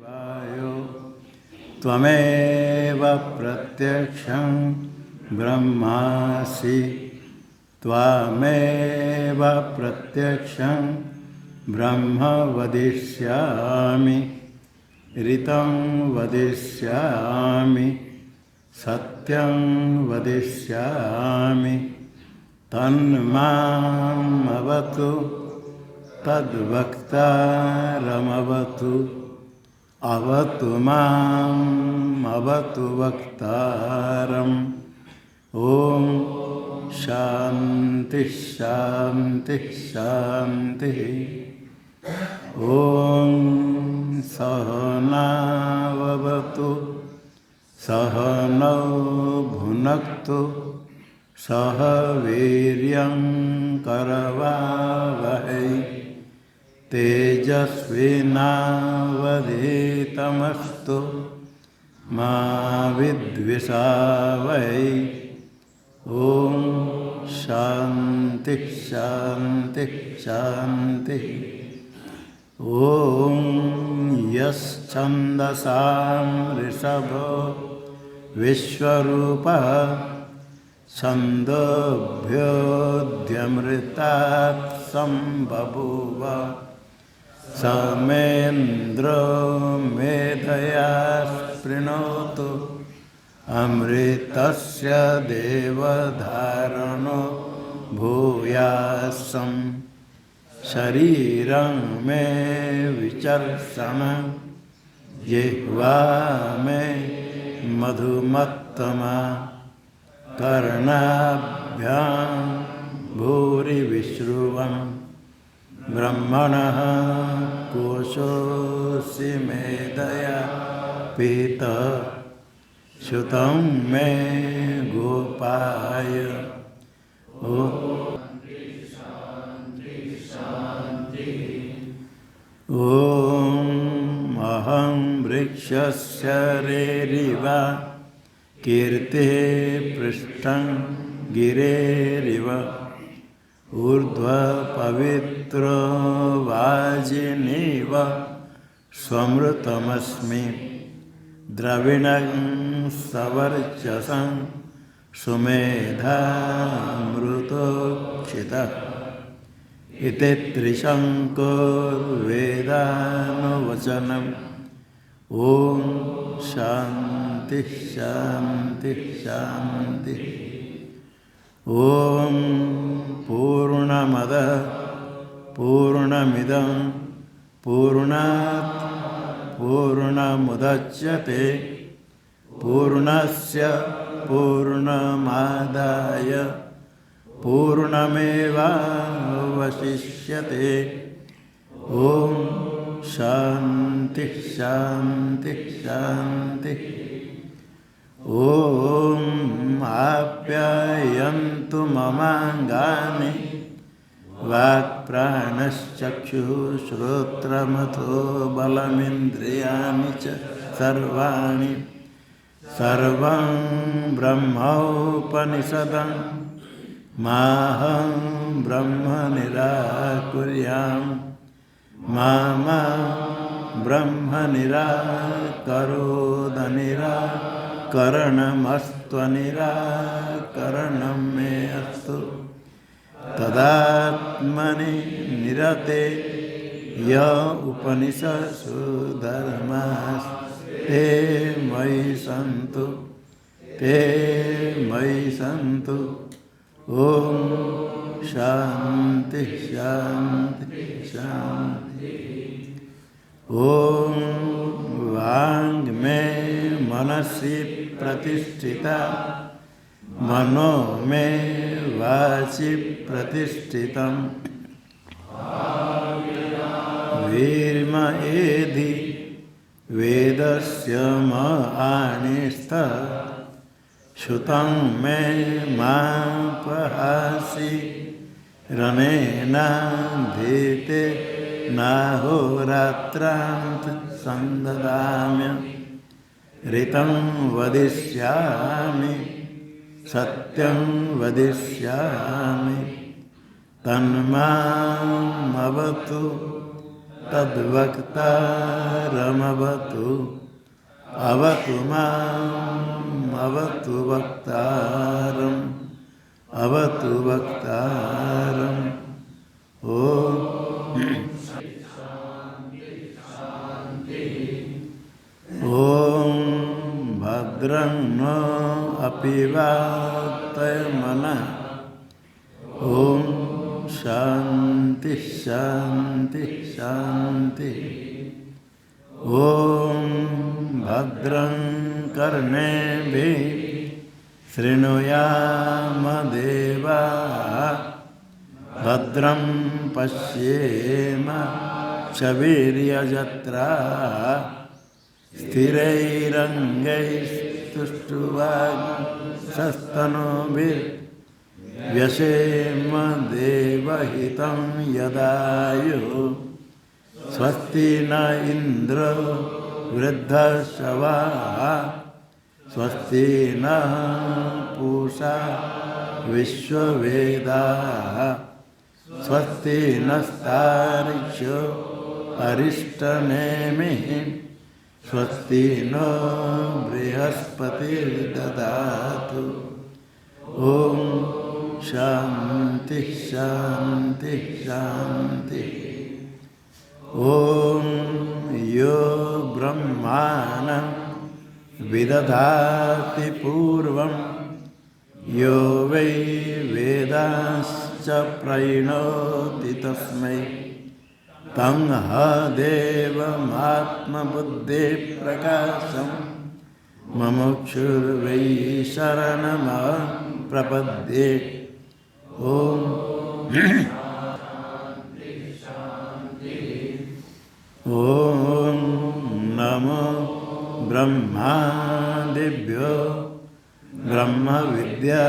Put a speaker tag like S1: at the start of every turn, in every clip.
S1: वायो त्वमेव प्रत्यक्षं ब्रह्मासि त्वमेव प्रत्यक्षं ब्रह्म वदिष्यामि ऋतं वदिष्यामि सत्यं वदिष्यामि तन्मामवतु तद्वक्तारमवतु अवतु माम् अवतु वक्तारम्। ॐ शान्ति शान्ति शान्ति। ॐ सहनाववतु सहनौ भुनक्तु सह वीर्यं करवावहै तेजस्विनावधीतमस्तु मा विद्विषावहै। ॐ शान्ति शान्ति शान्ति। ॐ यश्छन्दसां ऋषभो विश्वरूपः छन्दोभ्योऽध्यमृतात् सम्बभूव समेन्द्रो मेधया स्पृणोतु अमृतस्य देवधारणो भूयासं शरीरं मे विचर्षणं जिह्वा मे मधुमत्तमा कर्णाभ्यां भूरिविश्रुवं ब्रह्मणः कोशोऽसि मेधया पीतः श्रुतं मे गोपाय। ॐ अहं वृक्षस्य रेरिव कीर्तिः पृष्ठं गिरेरिव ऊर्ध्वपवित्रो वाजिनीव स्वमृतमस्मि द्रविणं सवर्चसं सुमेधामृतोक्षितः इति त्रिशङ्कुर्वेदानुवचनम्। ॐ शान्ति शान्ति शान्ति। ॐ पूर्णमदः पूर्णमिदं पूर्णात् पूर्णमुदच्यते पूर्णस्य पूर्णमादाय पूर्णमेवावशिष्यते। ॐ शान्ति शान्ति शान्ति। ॐ आप्यायन्तु ममाङ्गानि वाक्प्राणश्चक्षुः श्रोत्रमथो बलमिन्द्रियाणि च सर्वाणि सर्वं ब्रह्मोपनिषदं माहं ब्रह्म निराकुर्यां मा ब्रह्म निराकरणमस्त्वनिराकरणं मे अस्तु तदात्मनि निरते य उपनिषत्सु धर्मास्ते मयि सन्तु ते मयि सन्तु। ॐ शान्ति शान्ति शान्ति। ॐ वाङ्मे मनसि प्रतिष्ठिता मनो मे वाचि प्रतिष्ठितं वीर्येधि वेदस्य महानिस्थः श्रुतं मे मा पहासि रनेनाधीते नाहोरात्रान्त संददाम्य ऋतं वदिष्यामि सत्यं वदिष्यामि तन्मामवतु तद्वक्तारमवतु अवतु माम् अवतु वक्तारम् अवतु वक्तारम्। ओम ओम भद्रं नो अपि वाक्तमनः। ओम शांति शांति शांति। ओम भद्रं कर्णेभिः शृणुयाम देवाः भद्रं पश्येम क्षवीर्यजत्राः स्थिरैरङ्गैस्तुष्टुवागुंसस्तनूभिर्व्यसेम देवहितं यदायुः। स्वस्ति न इन्द्रो वृद्धश्रवाः स्वस्ति नः पूषा विश्ववेदाः स्वस्ति नस्तार्क्ष्यो अरिष्टनेमिः स्वस्ति नो बृहस्पतिर्ददातु। ओम शांति शांति शांति। ओम यो ब्रह्माणं विदधाति पूर्वं यो वै वेदांश्च प्रणोति तस्मै तं ह देवमात्मबुद्धिप्रकाशं मुमुक्षुर्वै शरणमहं प्रपद्ये। ओम ओम नमो ब्रह्मादिभ्यो ब्रह्म विद्या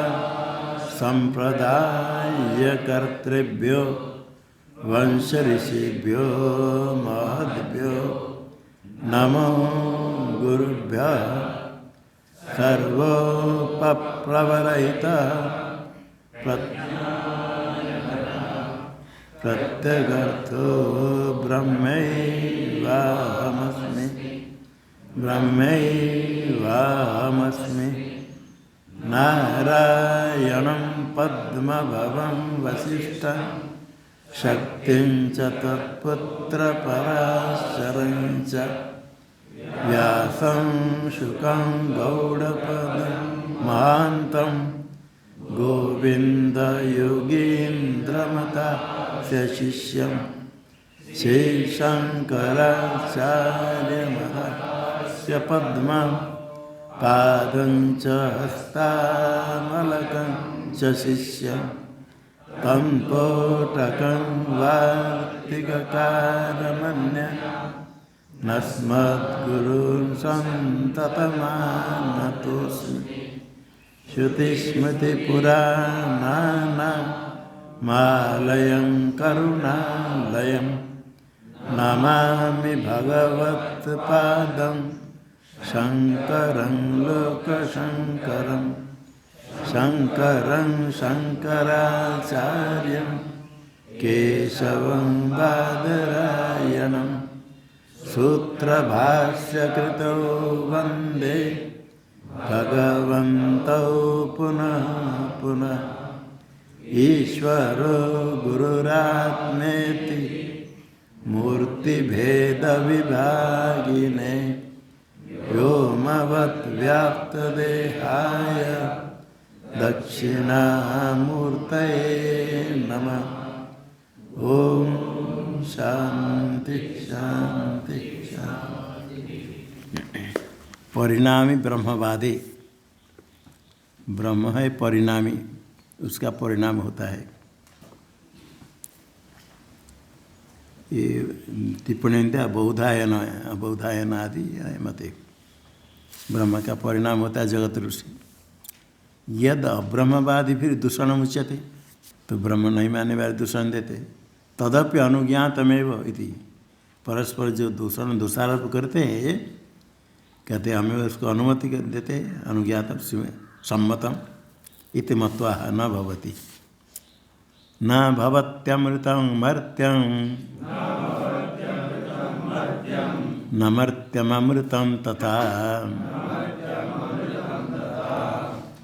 S1: संप्रदायकर्तृभ्यो वंश ऋषिभ्यो महद्भ्यो नमो गुरुभ्यः। सर्वोपप्लवरहितः प्रत्यगर्थो ब्रह्मैवाहमस्मि ब्रह्मैवाहमस्मि। नारायणं पद्मभवं वसिष्ठं शक्तिं च तत्पुत्रपराशरं च व्यासं शुकं गौडपदं महान्तं गोविन्दयोगीन्द्रमतस्य शिष्यं श्रीशङ्कराचार्यमहस्य पद्मं पादं च हस्तामलकं च शिष्यं तं पोटकं वार्तिककारमन्यः नस्मद्गुरून् सन्ततमानतोऽस्मि। श्रुतिस्मृतिपुराणानामालयं करुणालयं नमामि भगवत्पादं शङ्करं लोकशङ्करं शङ्करं शङ्कराचार्यं केशवं बादरायणं सूत्रभाष्यकृतो वन्दे भगवन्तौ पुनः पुनः। ईश्वरो गुरुरात्मेति मूर्तिभेदविभागिने व्योमवद्व्याप्तदेहाय दक्षिणामूर्तये नमः। ओम शांति शांति शांति। परिणामी ब्रह्मवादी, ब्रह्म है परिणामी, उसका परिणाम होता है। ये टिप्पणी दिया बौधायन बौधायन आदि मत ब्रह्म का परिणाम होता है जगत ऋषि। यद अब्रह्मवादी फिर दूषण उच्यते, तो ब्रह्म नहीं मानने वाले दूषण देते। तदपि अनुज्ञातमेव इति, परस्पर जो दूषण दोषारोप करते हैं कहते हमें उसको अनुमति देते अनुज्ञातम सम्मतम इति मत्वा न भवति। न भवत्यमृतं मर्त्यं न मर्त्यमृतं तथा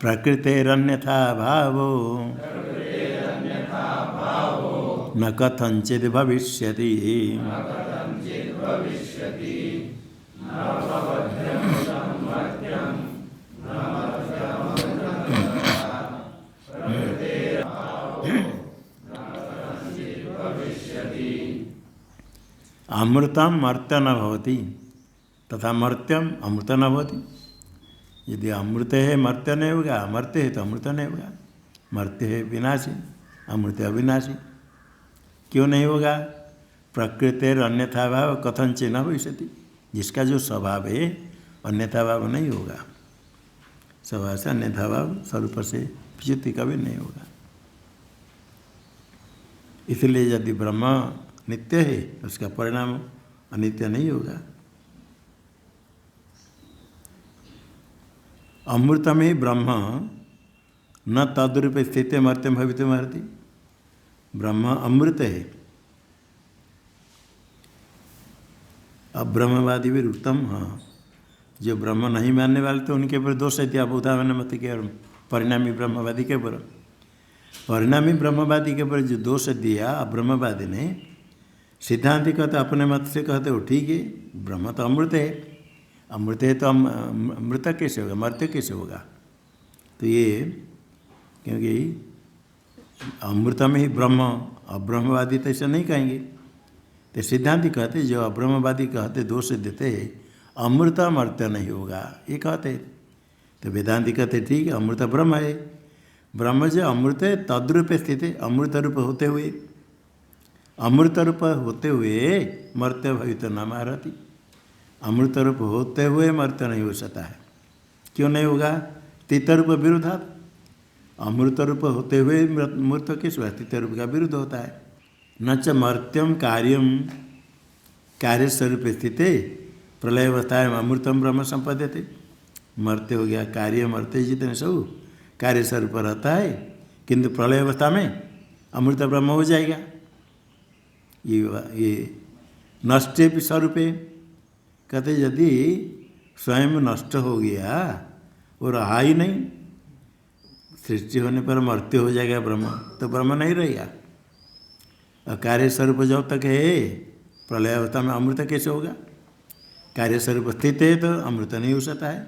S1: प्रकृतेरन्यथा भावो न कथंचित् भविष्यति। अमृतम मर्त्य न भवति तथा मर्त्यम अमृत न भवति। यदि अमृत है मर्त्य नहीं होगा, मर्त्य है तो अमृत नहीं होगा। मर्त्य है विनाशी, अमृत अविनाशी। क्यों नहीं होगा? प्रकृतिर अन्यथा भाव कथंचित् न भविष्यति। जिसका जो स्वभाव है अन्यथा भाव नहीं होगा। स्वभाव से अन्यथा भाव स्वरूप से विच्युति कभी नहीं होगा। इसलिए यदि ब्रह्म नित्य है उसका परिणाम अनित्य नहीं होगा। अमृतम ही ब्रह्म न तद्रूप स्थित मर्त्यम भवितुम अर्हति। ब्रह्म अमृत है। अब ब्रह्मवादी भी उत्तम, हाँ, जो ब्रह्म नहीं मानने वाले तो उनके ऊपर दोष है। उदाहरण मत के परिणामी ब्रह्मवादी के ऊपर, परिणामी ब्रह्मवादी के ऊपर जो दोष दिया ब्रह्मवादी ने, सिद्धांत कहते अपने मत से कहते हो ठीक है, ब्रह्म तो अमृत है, अमृत है तो अमृत कैसे होगा, मर्त्य कैसे होगा? तो ये क्योंकि अमृत में ही ब्रह्म, अब्रह्मवादी तो ऐसा नहीं कहेंगे। तो सिद्धांति कहते जो अब्रह्मवादी कहते दोष देते हैं अमृत मर्त्य नहीं होगा, ये कहते। तो वेदांति कहते ठीक है, अमृत ब्रह्म है, ब्रह्म जो अमृत है तद्रूप स्थित है, अमृत रूप होते हुए, अमृत रूप होते हुए मर्त्य भवित न अर्हति। अमृत रूप होते हुए मर्त्य नहीं हो सकता है। क्यों नहीं होगा? तीत रूप विरुद्धात्। अमृत रूप होते हुए मृत किस हुआ? तीत रूप का विरुद्ध होता है। न च मर्त्यम कार्यम कार्य स्वरूप स्थित प्रलय अवस्था में अमृतम ब्रह्म संपद्यते। मर्त्य हो गया, कार्य मर्त्य जितने सब कार्य स्वरूप रहता है, किंतु प्रलय अवस्था में अमृत ब्रह्म हो जाएगा। ये नष्टे भी स्वरूपे कहते यदि स्वयं नष्ट हो गया वो रहा ही नहीं, सृष्टि होने पर मर्त्य हो जाएगा ब्रह्म, तो ब्रह्म नहीं रहेगा। और कार्य स्वरूप जब तक है प्रलय अवस्था में अमृत कैसे होगा? कार्य स्वरूप स्थित है तो अमृत नहीं हो सकता है।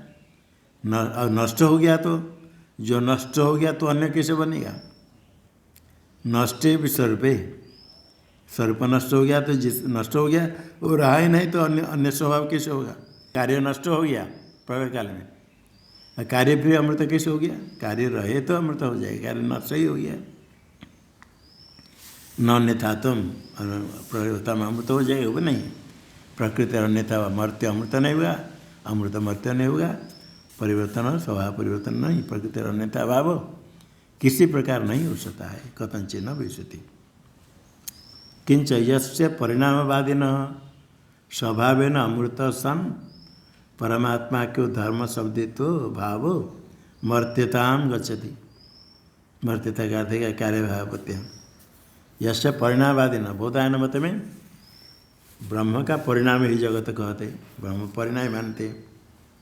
S1: और नष्ट हो गया तो जो नष्ट हो गया तो अन्य कैसे बनेगा? नष्टे भी स्वरूपे, स्वरूप नष्ट हो गया तो जिस नष्ट हो गया वो रहा ही नहीं तो अन्य स्वभाव कैसे होगा? कार्य नष्ट हो गया प्रलय काल में, कार्य फिर अमृत कैसे हो गया? कार्य रहे तो अमृत हो जाएगा, कार्य नष्ट ही हो गया। न अन्यथा तुम प्रलयता में अमृत हो जाएगा, वो नहीं। प्रकृति अन्यथा मर्त्य अमृत नहीं होगा, अमृत मर्त्य नहीं होगा। परिवर्तन स्वभाव परिवर्तन नहीं, प्रकृति अन्यथा भाव किसी प्रकार नहीं हो सकता है। कथंचित् न भविष्यति। किंच यस्य परिणामवादिन स्वभावेन अमृत सन परमात्मा के धर्म शब्दित्व भाव मर्त्यताम गच्छति। मर्त्यता का अर्थ है कार्य भावपत्य। यस्य परिणामवादी न बोधायन मत में ब्रह्म का परिणाम ही जगत कहते, ब्रह्म परिणाम मानते,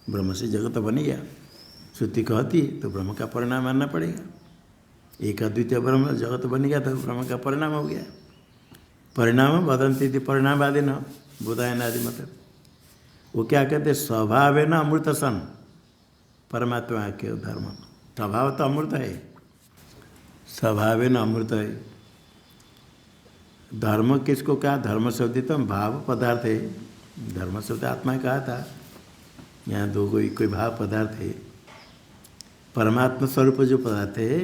S1: ब्रह्म से जगत बन गया। श्रुति कहती तो ब्रह्म का परिणाम मानना पड़ेगा। एक अद्वितीय ब्रह्म जगत बन गया तो ब्रह्म का परिणाम हो गया। परिणाम वदंती थी परिणामवादी न बोधायन आदि मत। वो क्या कहते? स्वभाव है ना अमृत सन परमात्मा के धर्म। स्वभाव तो अमृत है, स्वभाव है ना अमृत है। धर्म किसको कहा? धर्म शब्द तो भाव पदार्थ है। धर्म शब्द आत्मा कहा था, यहाँ दो कोई भाव पदार्थ है। परमात्मा स्वरूप जो पदार्थ है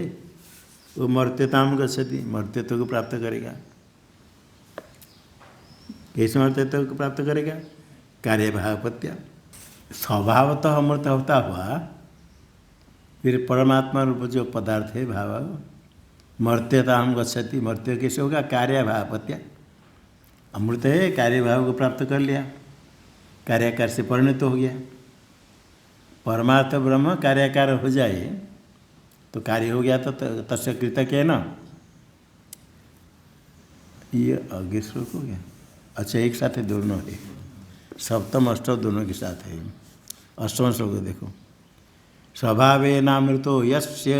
S1: वो मर्त्यताम गच्छति, मर्त्यत्व को प्राप्त करेगा। कैसे मर्त्यत्व को प्राप्त करेगा? कार्य भावपत्या। स्वभावतः अमृत होता हुआ फिर परमात्मा रूप जो पदार्थ है भाव मर्त्यताम गच्छति। मर्त्य कैसे होगा? कार्य भावपत्या। अमृत है, कार्य भाव को प्राप्त कर लिया, कार्याकार से परिणत हो गया। परमार्थ ब्रह्म कार्याकार हो जाए तो कार्य हो गया तो तस्य कृतक है ना। ये आगे श्लोक हो गया। अच्छा, एक साथ दोनों है। सप्तम अष्टम दोनों के साथ है। अष्टम श्लोक देखो, स्वभावेनामृतो यस्य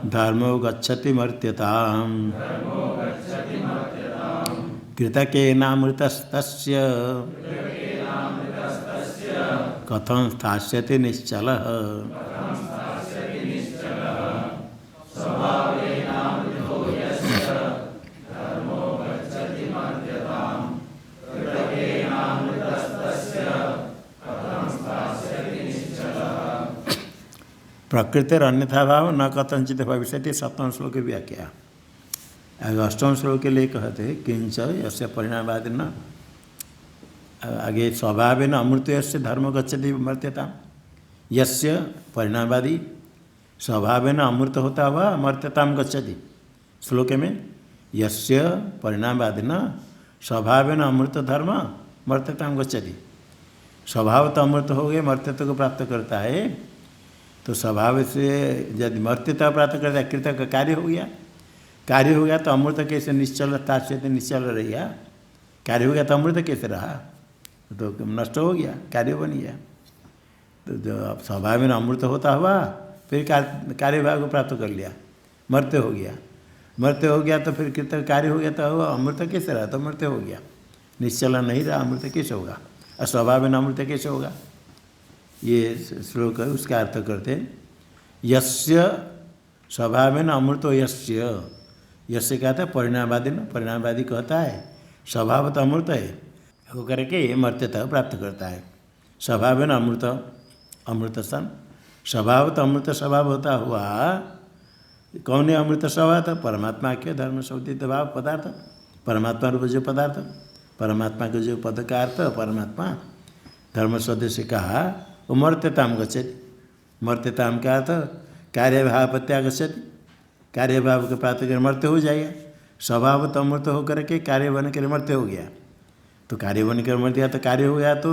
S1: धर्मो गच्छति मर्त्यताम् कृतकेनामृतस्तस्य कथं स्थास्यति निश्चलः। प्रकृतिर अन्यथा भाव न कथंचित भविष्यति। सप्तम श्लोक की व्याख्या। आगे अष्टम श्लोक के लिए कहते हैं किंच यस्य परिणामवादी न, आगे स्वभावेन अमृत यस्य धर्म गच्छति मर्त्यता। यस्य परिणामवादी स्वभावेन अमृत होता हुआ मर्त्यताम गच्छति। श्लोक में यस्य परिणामवादी न स्वभावेन अमृत धर्म मर्त्यताम गच्छति। स्वभाव तो अमृत हो गए मर्त्यत्व को प्राप्त करता है, तो स्वभाव से यदि मर्त्यता प्राप्त करता है कृत का कार्य हो गया। कार्य हो गया तो अमृत कैसे निश्चल ताश्यत निश्चल रहेगा। कार्य हो गया तो अमृत कैसे रहा, तो नष्ट हो गया, कार्य बन गया। तो जो स्वभाव में अमृत होता हुआ फिर कार्य भाव को प्राप्त कर लिया, मर्त्य हो गया। मर्त्य हो गया तो फिर कृत कार्य हो गया तो अमृत कैसे रहा, तो मर्त्य हो गया, निश्चल नहीं रहा, अमृत कैसे होगा। और स्वभाव में अमृत कैसे होगा, ये श्लोक है उसका अर्थ करते हैं। यस्य स्वभावेन अमृतो यस्य, यस्य कहता है परिणामवादी न, परिणामवादी कहता है स्वभाव तो अमृत है हो करके मर्त्यता प्राप्त करता है। स्वभावेन अमृत, अमृत सन स्वभाव तो अमृत स्वभाव होता हुआ कौन है अमृत स्वभाव, तो परमात्मा के धर्म शब्दित भाव पदार्थ, परमात्मा रूप जो पदार्थ, परमात्मा के जो पद का अर्थ परमात्मा धर्म शब्द से कहा वो मर्त्यताम गच्छति। मर्त्यताम का अर्थ कार्यभाव प्रत्यागच्छति, कार्यभाव के प्राप्त कर मर्त्य हो जाएगा। स्वभाव तो अमृत होकर के कार्य बन कर मर्त्य हो गया, तो कार्य बन कर मर्त्य तो कार्य हो गया तो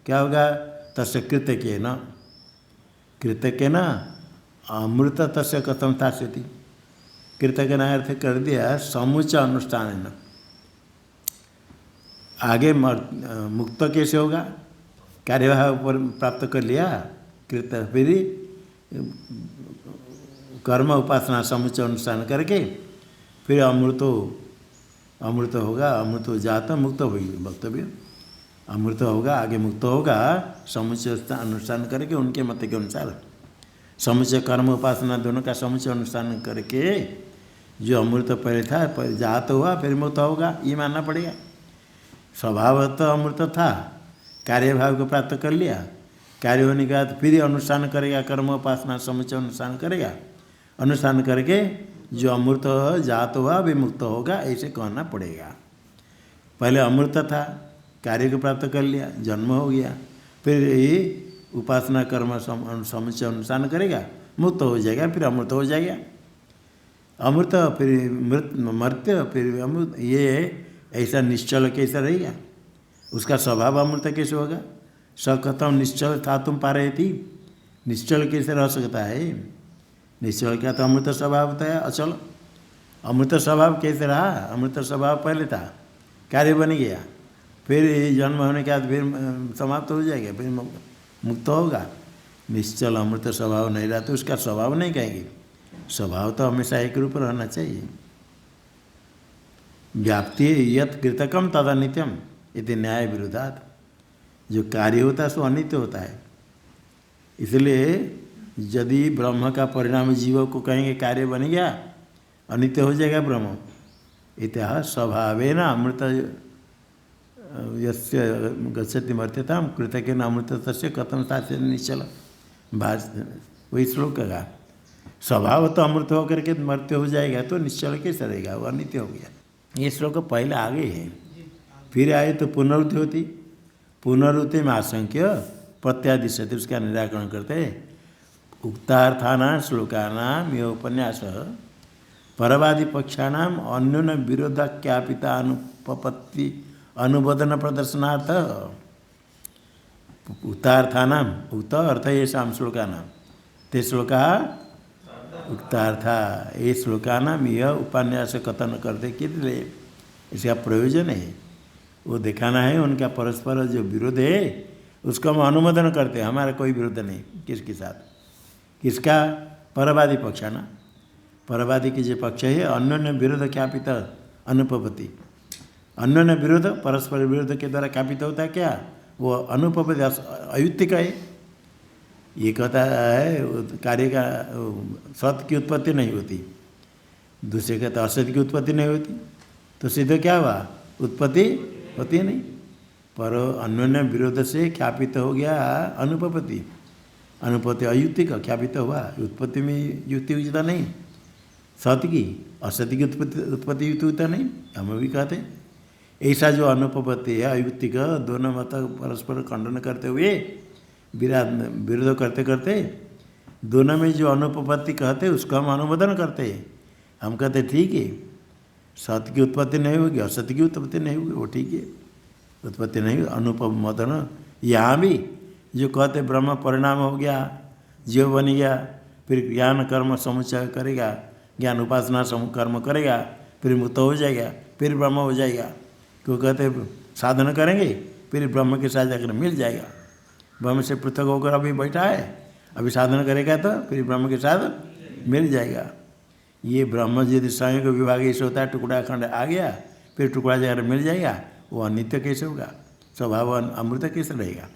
S1: क्या होगा, तस्य कृतकेन, कृतकेन अमृत तस्य कथम स्थास्यति। कृतकेन अर्थ कर दिया समुच्चय अनुष्ठान। आगे मुक्त कैसे होगा, कार्यभाव पर प्राप्त कर लिया कृत, फिर कर्म उपासना समुच्चय अनुष्ठान करके फिर अमृत होगा। अमृत जात मुक्त हुई वक्तव्य, अमृत होगा आगे मुक्त होगा समुच्चय अनुष्ठान करके उनके मत के अनुसार समुच्चय कर्म उपासना दोनों का समुच्चय अनुष्ठान करके जो अमृत पहले था जात हुआ फिर मुक्त होगा, ये मानना पड़ेगा। स्वभाव तो अमृत था, कार्यभाव को प्राप्त कर लिया, कार्य होने के बाद फिर अनुष्ठान करेगा, कर्म उपासना समुच्चय अनुष्ठान करेगा, अनुष्ठान करके जो अमृत जात हुआ विमुक्त होगा, ऐसे कहना पड़ेगा। पहले अमृत था, कार्य को प्राप्त कर लिया, जन्म हो गया, फिर ये उपासना कर्म समुच्चय अनुष्ठान करेगा, मुक्त हो जाएगा, फिर अमृत हो जाएगा। अमृत फिर मर्त्य फिर अमृत, ये ऐसा निश्चल कैसा रहेगा, उसका स्वभाव अमृत कैसे होगा। सकथम निश्चल था तुम पा रहे थी, निश्चल कैसे रह सकता है। निश्चल क्या तो अमृत स्वभाव होता है अचल। अमृत स्वभाव कैसे रहा, अमृत स्वभाव पहले था, कार्य बन गया, फिर जन्म होने के बाद फिर समाप्त हो जाएगा, फिर मुक्त होगा। निश्चल अमृत स्वभाव नहीं रहा तो उसका स्वभाव नहीं कहेंगे। स्वभाव तो हमेशा एक रूप रहना चाहिए। व्याप्ति यत कृतकम तद अनित्यम इति न्याय विरोधात। जो कार्य होता है सो अनित्य होता है, इसलिए यदि ब्रह्म का परिणाम जीव को कहेंगे कार्य बन गया, अनित्य हो जाएगा ब्रह्म। इतिहास स्वभावेन अमृत यस्य गच्छति मर्त्यताम कृतकेन अमृत तस्य कथम स्थास्यति निश्चल। वही श्लोक का स्वभाव तो अमृत होकर के मर्त्य हो जाएगा तो निश्चल कैसे रहेगा, वो अनित्य हो गया। ये श्लोक पहले आगे है, फिर आए तो पुनरुक्ति होती, पुनरुक्ति में आशंक्य प्रत्यादिशति, उसका निराकरण करते हैं। उक्तार्थानां श्लोकानां यह उपन्यास परवादि पक्षाणाम अन्योन विरोधाख्यापिता अनुपपत्ति अनुबोधन प्रदर्शनार्थ। उक्तार्थानां, उक्त अर्थ येषां श्लोकानां, ते श्लोका उक्तार्था, ये श्लोकानां यह उपन्यास कथन करते कितने, इसका प्रयोजन है। वो दिखाना है उनका परस्पर जो विरोध है उसको हम अनुमोदन करते हैं, हमारा कोई विरोध नहीं किसके साथ। किसका? परवादी पक्ष है ना। परवादी की जो पक्ष है अन्योन्य विरोध ख्यापित अनुपपति, अन्योन्य विरोध परस्पर विरोध के द्वारा ख्यापित होता है क्या? वो अनुपपति अयुक्तिक है। ये कहता है कार्य का सत की उत्पत्ति नहीं होती, दूसरे कहता असत की उत्पत्ति नहीं होती, तो सीधे क्या हुआ? उत्पत्ति होती है नहीं। पर अन्योन्य विरोध से ख्यापित हो गया अनुपपति, अनुपत्ति अयुक्तिक ख्यापित हुआ। उत्पत्ति में युक्ति उचिता नहीं, सत्य की असत्य की उत्पत्ति युक्ति नहीं, हम भी कहते। ऐसा जो अनुपपत्ति है अयुक्तिक, दोनों मत परस्पर खंडन करते हुए विरोध करते करते दोनों में जो अनुपपत्ति कहते उसको हम अनुमोदन करते हैं। हम कहते ठीक है, सत्य की उत्पत्ति नहीं होगी, असत्य की उत्पत्ति नहीं होगी, वो ठीक है, उत्पत्ति नहीं अनुपमोदन। यहाँ भी जो कहते ब्रह्म परिणाम हो गया, जीव बन गया, फिर ज्ञान कर्म समुच्चय करेगा, ज्ञान उपासना कर्म करेगा, फिर मुक्त हो जाएगा, फिर ब्रह्म हो जाएगा। क्यों कहते साधन करेंगे फिर ब्रह्म के साथ जाकर मिल जाएगा। ब्रह्म से पृथक होकर अभी बैठा है, अभी साधन करेगा तो फिर ब्रह्म के साथ मिल जाएगा। ये ब्रह्म यदि संयोग विभाग ऐसे होता है, टुकड़ा खंड आ गया फिर टुकड़ा जाकर मिल जाएगा, वो अनित्य कैसे होगा? स्वभाव अमृत कैसे रहेगा?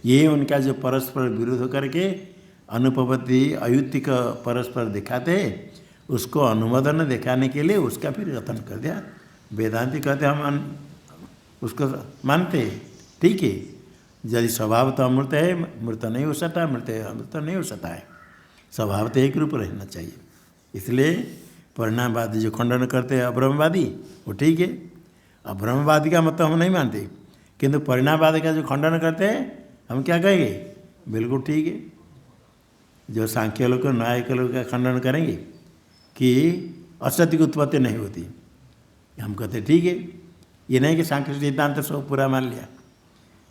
S1: ये उनका जो परस्पर विरोध करके अनुपपत्ति अयुक्तिक परस्पर दिखाते उसको अनुमोदन दिखाने के लिए उसका फिर कथन कर दिया। वेदांती कहते हम उसको मानते, ठीक है, यदि स्वभाव तो अमृत है, मृत नहीं हो सकता, मृत है अमृत नहीं हो सकता है, स्वभाव तो एक रूप रहना चाहिए। इसलिए परिणामवादी जो खंडन करते हैं अब्रह्मवादी, वो ठीक है। अब्रह्मवादी का मतलब हम नहीं मानते, किंतु परिणामवादी का जो खंडन करते हैं हम क्या कहेंगे? बिल्कुल ठीक है। जो सांख्य लोग न्यायिक लोग का खंडन करेंगे कि असत्य की उत्पत्ति नहीं होती, हम कहते ठीक है। ये नहीं कि सांख्य सिद्धांत सब पूरा मान लिया,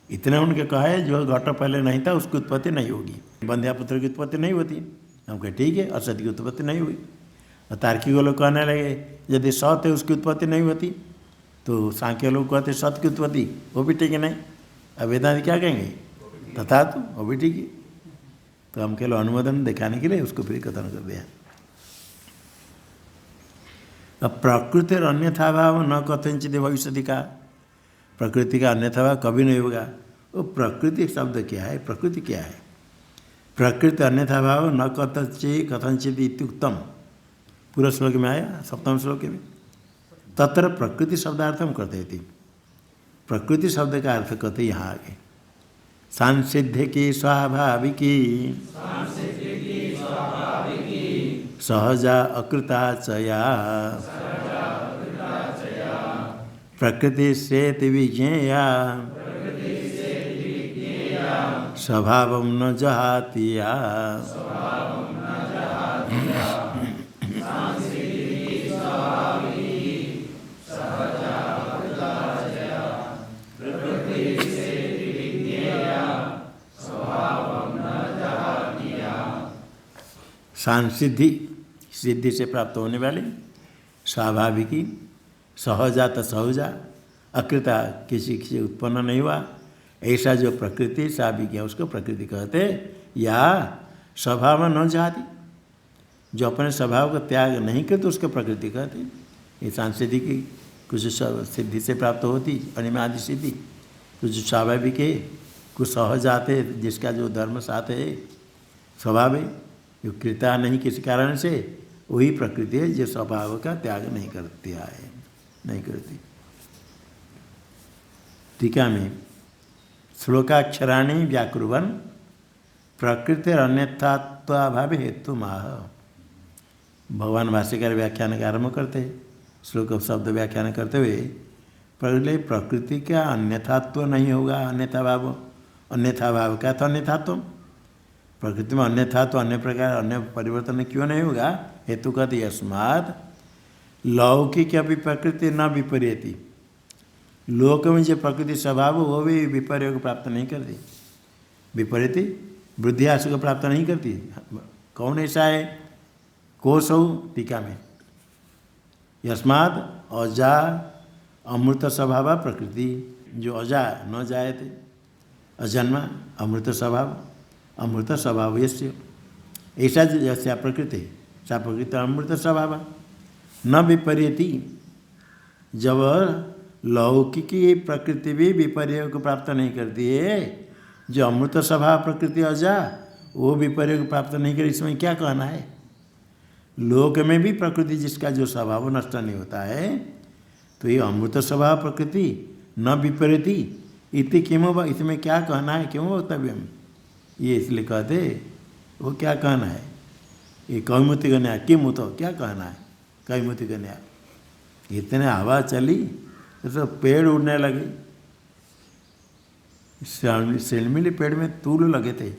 S1: इतने उनके कहे जो घट पहले नहीं था उसकी उत्पत्ति नहीं होगी, बंध्यापुत्र की उत्पत्ति नहीं होती, हम कहे ठीक है, असत्य की उत्पत्ति नहीं हुई। और तार्किक लोग कहने लगे यदि सत्य है उसकी उत्पत्ति नहीं होती, तो सांख्य लोग कहते सत्य की उत्पत्ति, वो भी ठीक है नहीं। अब वेदांत क्या कहेंगे? तथा तो वो भी ठीक है। तो हम केवल अनुमोदन दिखाने के लिए उसको फिर कथन कर दिया। अब प्रकृति और अन्यथा भाव न कथनचित भविष्यति का, प्रकृति का अन्यथा भाव कभी नहीं होगा। वो प्रकृति शब्द क्या है? प्रकृति क्या है? प्रकृति अन्यथा भाव न कथनचित इत्युक्तम, पूरा श्लोक में आया, सप्तम श्लोक में। तत्र प्रकृति शब्दार्थम करते थे, प्रकृति शब्द का अर्थ कहते यहाँ आगे सांसिध्य की स्वाभाविकी सहजा अकृता चया प्रकृति से विज्ञेया स्वभाव न जहातिया। सांसिद्धि, सिद्धि से प्राप्त होने वाली, स्वाभाविकी, सहजात सहजा, अकृता किसी से उत्पन्न नहीं हुआ, ऐसा जो प्रकृति स्वाभाविक है उसको प्रकृति कहते। या स्वभाव न जाती, जो अपने स्वभाव का त्याग नहीं करते उसको प्रकृति कहते। ये सांसिद्धि की कुछ सिद्धि से प्राप्त होती, अनिमादि सिद्धि, कुछ स्वाभाविक है, कुछ सहजात है, जिसका जो धर्म साथ है, स्वभाव है, जो कृता नहीं किसी कारण से, वही प्रकृति है जो स्वभाव का त्याग नहीं करती है, नहीं करती। टीका में श्लोकाक्षराणि व्याकुर्वन् प्रकृति अन्यथात्वाभाव हेतु माह। भगवान भाष्यकार व्याख्यान का आरम्भ करते हैं, श्लोक शब्द व्याख्यान करते हुए पहले प्रकृति का अन्यथात्व नहीं होगा, अन्यथा भाव, अन्यथा भाव का तो अन्यथात्व, प्रकृति में अन्यथा तो अन्य प्रकार अन्य परिवर्तन क्यों नहीं होगा? हेतु कहते यस्मात् लौकिक अभी प्रकृति न विपर्यति, लोक में जो प्रकृति स्वभाव वो भी विपर्य को प्राप्त नहीं करती, विपरीति वृद्धियास को प्राप्त नहीं करती। कौन ऐसा है? कोसौ टीका में यस्मात् अजा अमृत स्वभाव प्रकृति, जो अजा न जायते, अजन्मा अमृत स्वभाव, अमृत स्वभाव यस्य, ऐसा जैसा प्रकृति, सा प्रकृति अमृत स्वभाव न विपर्यति। जब लौकिकी प्रकृति भी विपर्य को प्राप्त नहीं करती है, जो अमृत स्वभाव प्रकृति अजा वो विपर्य को प्राप्त नहीं करे, इसमें क्या कहना है? लोक में भी प्रकृति जिसका जो स्वभाव नष्ट नहीं होता है, तो ये अमृत स्वभाव प्रकृति न विपरीति इति किमो, इसमें क्या कहना है? क्यों वक्तव्यम, ये इसलिए कहते वो क्या कहना है? ये कैमुति का न्याय, किम तो क्या कहना है? कैमुति का न्याय, इतने हवा चली तो पेड़ उड़ने लगे, सिलमिली पेड़ में तूल लगे थे,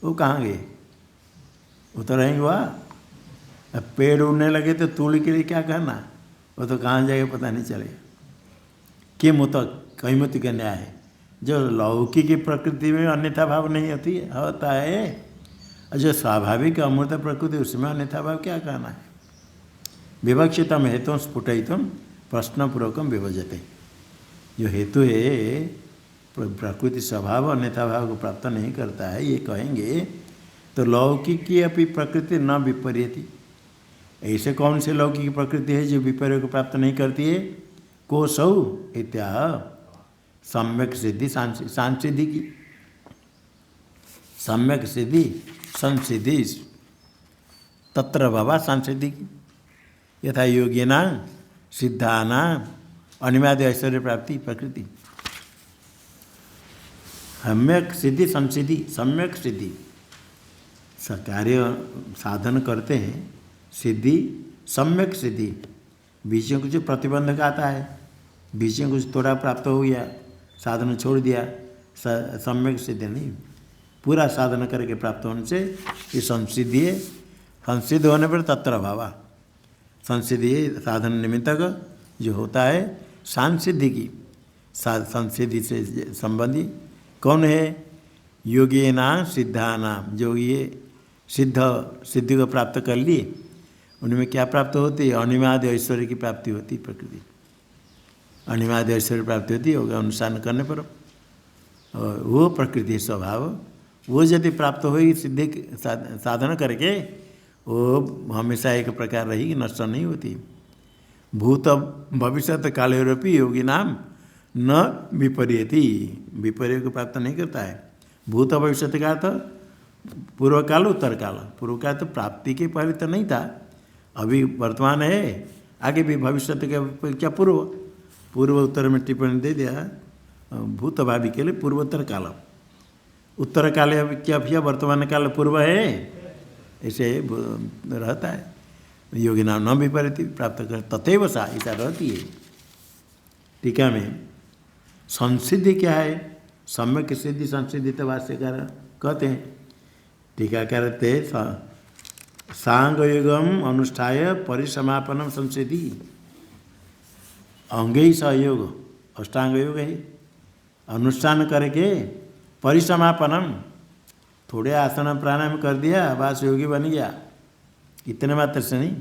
S1: वो कहाँ गए? वो तो रहेंगे वहाँ। अब पेड़ उड़ने लगे तो तूल के लिए क्या करना, वो तो कहाँ जाएगा पता नहीं चलेगा। किम तो कैमुति का न्याय है, जो लौकिक की प्रकृति में अन्यथा भाव नहीं होती है, होता है, और जो स्वाभाविक अमृत प्रकृति उसमें अन्यथा भाव क्या कहना है? विवक्षितम हेतु स्फुटितम प्रश्नपूर्वकम विभजते, जो हेतु है प्रकृति स्वभाव अन्यथा भाव को प्राप्त नहीं करता है, ये कहेंगे तो लौकिक की अपनी प्रकृति न विपर्यति, ऐसे कौन से लौकिक प्रकृति है जो विपर्य को प्राप्त नहीं करती है? को सौ इत्या सम्यक सिद्धि सांसिद्धि की, सम्यक सिद्धि संसिद्धि तत्र भवा सांसिद्धि की, यथा योगिना सिद्धाना अनिवार्य ऐश्वर्य प्राप्ति प्रकृति। सम्यक सिद्धि संसिद्धि, सम्यक सिद्धि कार्य साधन करते हैं, सिद्धि सम्यक सिद्धि, बीच में कुछ प्रतिबंधक आता है, बीच में कुछ थोड़ा प्राप्त हो गया, साधन छोड़ दिया, सम्यक सिद्धि नहीं, पूरा साधन करके प्राप्त होने से ये संसिद्धि है। संसिद्ध होने पर तत्र भावा, संसिद्धि साधन निमित्तक जो होता है सांसिद्धि की, संसिद्धि से संबंधी कौन है? योगी नाम सिद्धानाम, जो ये सिद्धि को प्राप्त कर लिए, उनमें क्या प्राप्त होती है? अनिमाद ऐश्वर्य की प्राप्ति होती है, प्रकृति अनिमाद ऐश्वर्य प्राप्ति होती है अनुसार करने पर। और वो प्रकृति स्वभाव वो यदि प्राप्त हुई सिद्धि साधन करके, वो हमेशा एक प्रकार रहेगी, नष्ट नहीं होती। भूत भविष्यत कालेरपि योगी नाम न विपर्यति, विपर्य को प्राप्त नहीं करता है। भूत भविष्यत का अर्थ पूर्व काल उत्तर काल, पूर्व काल तो प्राप्ति के पहले तो नहीं था, अभी वर्तमान है, आगे भी भविष्य के क्या पूर्व उत्तर में टिप्पणी दे दिया, भूत भावी के लिए पूर्वोत्तर काल, उत्तर काल क्या भैया वर्तमान काल पूर्व है, ऐसे रहता है। योगी नाम न विपरीत प्राप्त कर तथैव सा, ऐसा रहती है। टीका में संसिद्धि क्या है? सम्यक सिद्धि संसिद्धि तो भाष्यकार कहते हैं, टीका कहते सांग युगम अनुष्ठाय परिसमापनम संसिद्धि, अंग ही सहयोग अष्टांग योग है, अनुष्ठान करके परिसमापनम, थोड़े आसन प्राणायाम कर दिया बस योगी बन गया, इतने मात्र से नहीं,